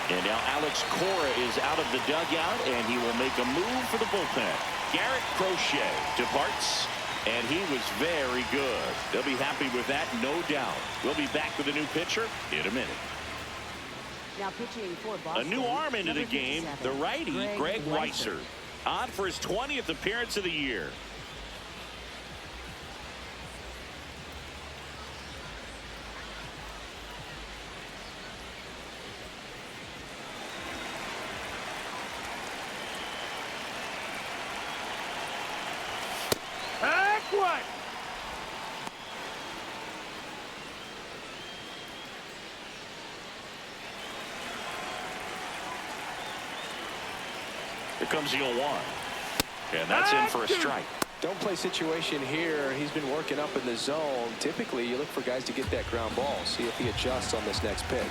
And now Alex Cora is out of the dugout, and he will make a move for the bullpen. Garrett Crochet departs, and he was very good. They'll be happy with that, no doubt. We'll be back with a new pitcher in a minute. Now pitching for Boston, A new arm into the number game, 57, the righty, Greg Weitzer. On for his 20th appearance of the year. Back one. Here comes the 0-1. And that's in for a strike. Don't play situation here. He's been working up in the zone. Typically, you look for guys to get that ground ball. See if he adjusts on this next pitch.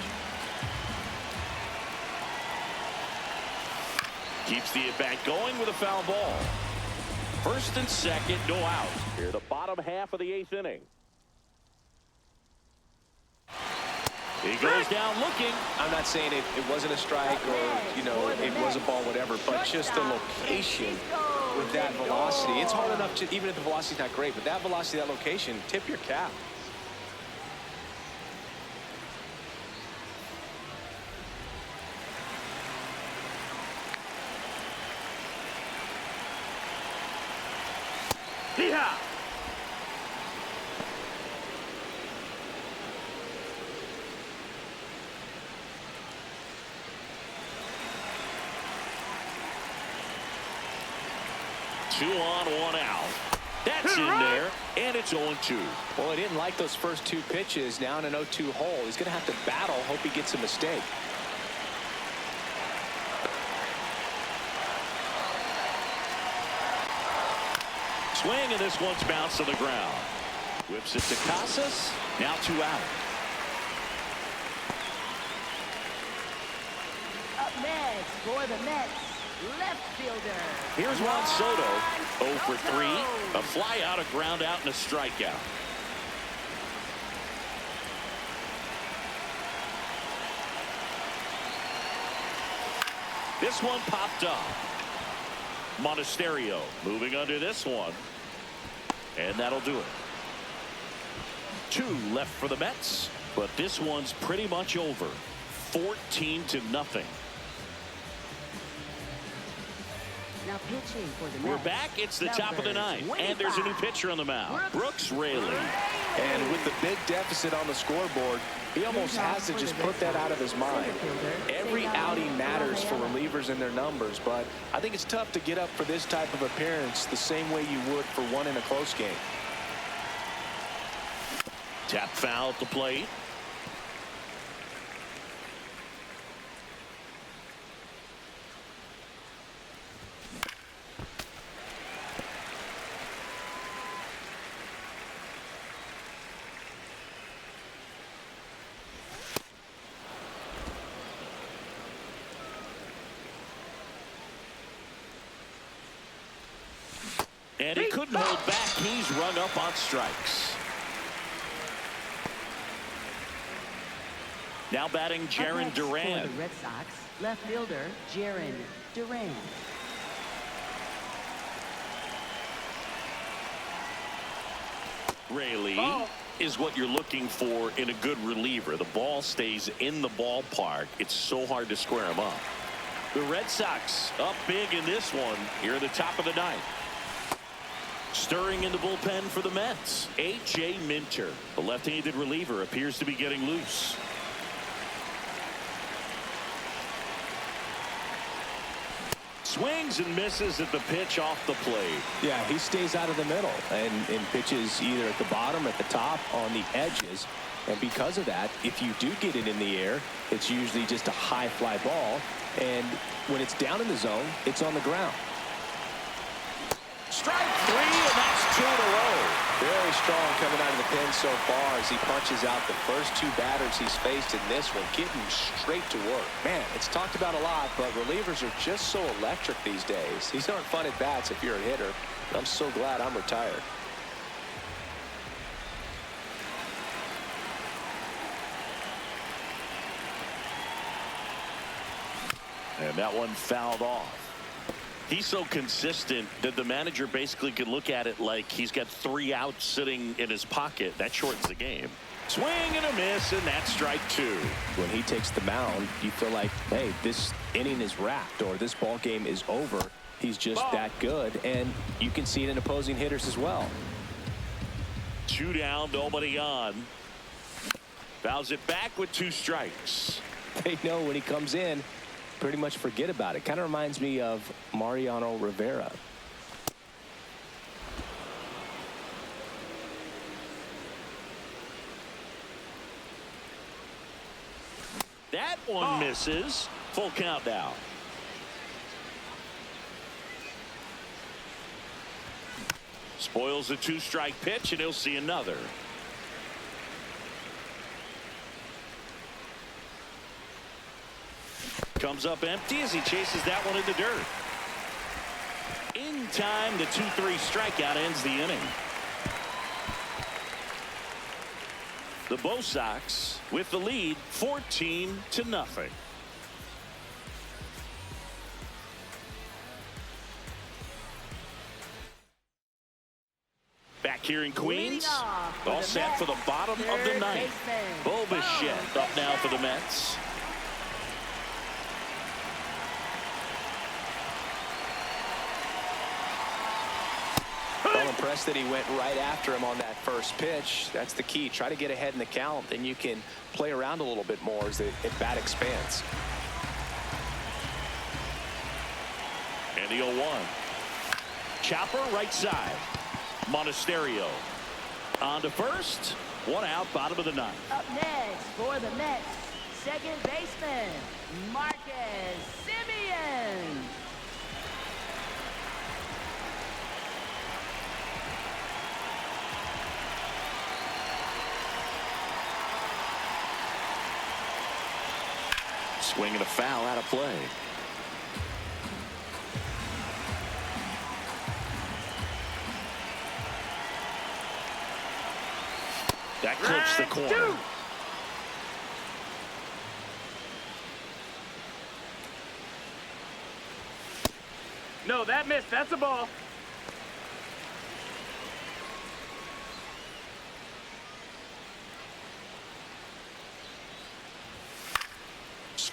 Keeps the at-bat going with a foul ball. First and second, no out. Here, the bottom half of the 8th inning. He goes down looking. I'm not saying it wasn't a strike or, you know, it was a ball, whatever, but just the location with that velocity. It's hard enough to, even if the velocity's not great, but that velocity, that location, tip your cap. Yeehaw! Two on, one out. That's in there, and it's 0-2. Well, I didn't like those first 2 pitches. Now in an 0-2 hole. He's going to have to battle. Hope he gets a mistake. Swing, and this one's bounced to the ground. Whips it to Casas. Now 2 out. Up next for the Mets, left fielder. Here's Juan Soto, 0 for 3. A fly out, a ground out, and a strikeout. This one popped up. Monasterio moving under this one. And that'll do it. 2 left for the Mets, but this one's pretty much over. 14-0. Now pitching for the We're Mets. back. It's the top of the ninth. And there's a new pitcher on the mound. Brooks Raley. And with the big deficit on the scoreboard, he almost has to just put that out of his mind. Every outing matters for relievers and their numbers, but I think it's tough to get up for this type of appearance the same way you would for one in a close game. Tap foul at the plate. And he couldn't hold back. He's rung up on strikes. Now batting Jaron Duran. For the Red Sox, left fielder Jaron Duran. Raley is what you're looking for in a good reliever. The ball stays in the ballpark. It's so hard to square him up. The Red Sox up big in this one here at the top of the ninth. Stirring in the bullpen for the Mets, A.J. Minter. The left-handed reliever appears to be getting loose. Swings and misses at the pitch off the plate. Yeah, he stays out of the middle and pitches either at the bottom, at the top, on the edges. And because of that, if you do get it in the air, it's usually just a high fly ball. And when it's down in the zone, it's on the ground. Strike three, and that's 2 in a row. Very strong coming out of the pen so far as he punches out the first 2 batters he's faced in this one, getting straight to work. Man, it's talked about a lot, but relievers are just so electric these days. These aren't fun at bats if you're a hitter. I'm so glad I'm retired. And that one fouled off. He's so consistent that the manager basically could look at it like he's got 3 outs sitting in his pocket. That shortens the game. Swing and a miss, and that's strike 2. When he takes the mound, you feel like, hey, this inning is wrapped or this ball game is over. He's just that good, and you can see it in opposing hitters as well. 2 down, nobody on. Fouls it back with 2 strikes. They know when he comes in, pretty much forget about it. Kind of reminds me of Mariano Rivera. That one misses. Full count now. Spoils a 2-strike pitch, and he'll see another. Comes up empty as he chases that one in the dirt. In time, the 2-3 strikeout ends the inning. The Bo Sox with the lead 14-0. Back here in Queens, all set for the bottom of the ninth. Bo Bichette up now for the Mets. Well, impressed that he went right after him on that first pitch. That's the key. Try to get ahead in the count, then you can play around a little bit more as the at-bat expands. And the 0-1. Chopper right side. Monasterio on to first. 1 out, bottom of the ninth. Up next for the Mets, second baseman Marcus Semien. Swing and a foul out of play. That clips the corner. No, that missed. That's a ball.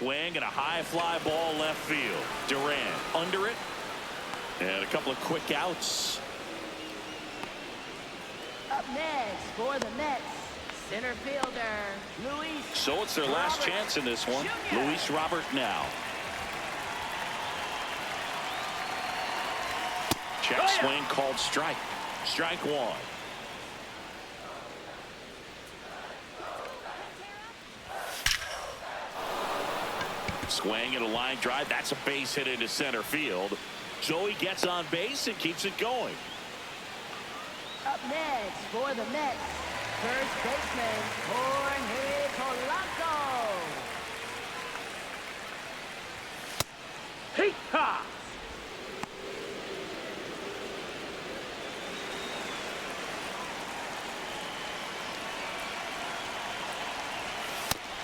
swing and a high fly ball left field. Durant under it. And a couple of quick outs. Up next for the Mets, center fielder, Luis. So it's their last chance in this one. Jr. Luis Robert now. Check swing called strike. Strike one. Swing and a line drive. That's a base hit into center field. Joey gets on base and keeps it going. Up next for the Mets, first baseman, Jorge Polanco. Hey, ha!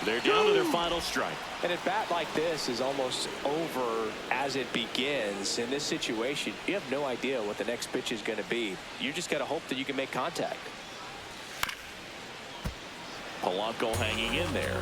They're down to their final strike. And at bat like this is almost over as it begins. In this situation, you have no idea what the next pitch is going to be. You just got to hope that you can make contact. Polanco hanging in there.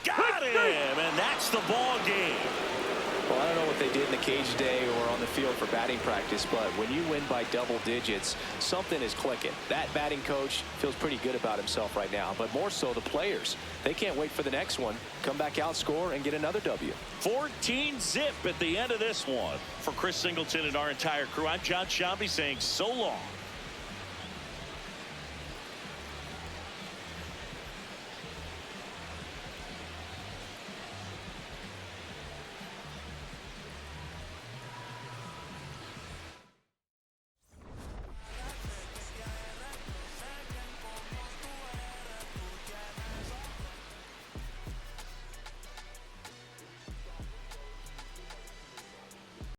Got him, and that's the ball game. Well, I don't know what they did in the cage today or on the field for batting practice, but when you win by double digits, something is clicking. That batting coach feels pretty good about himself right now, but more so the players. They can't wait for the next one. Come back out, score, and get another W. 14-zip at the end of this one. For Chris Singleton and our entire crew, I'm John Shambi saying so long.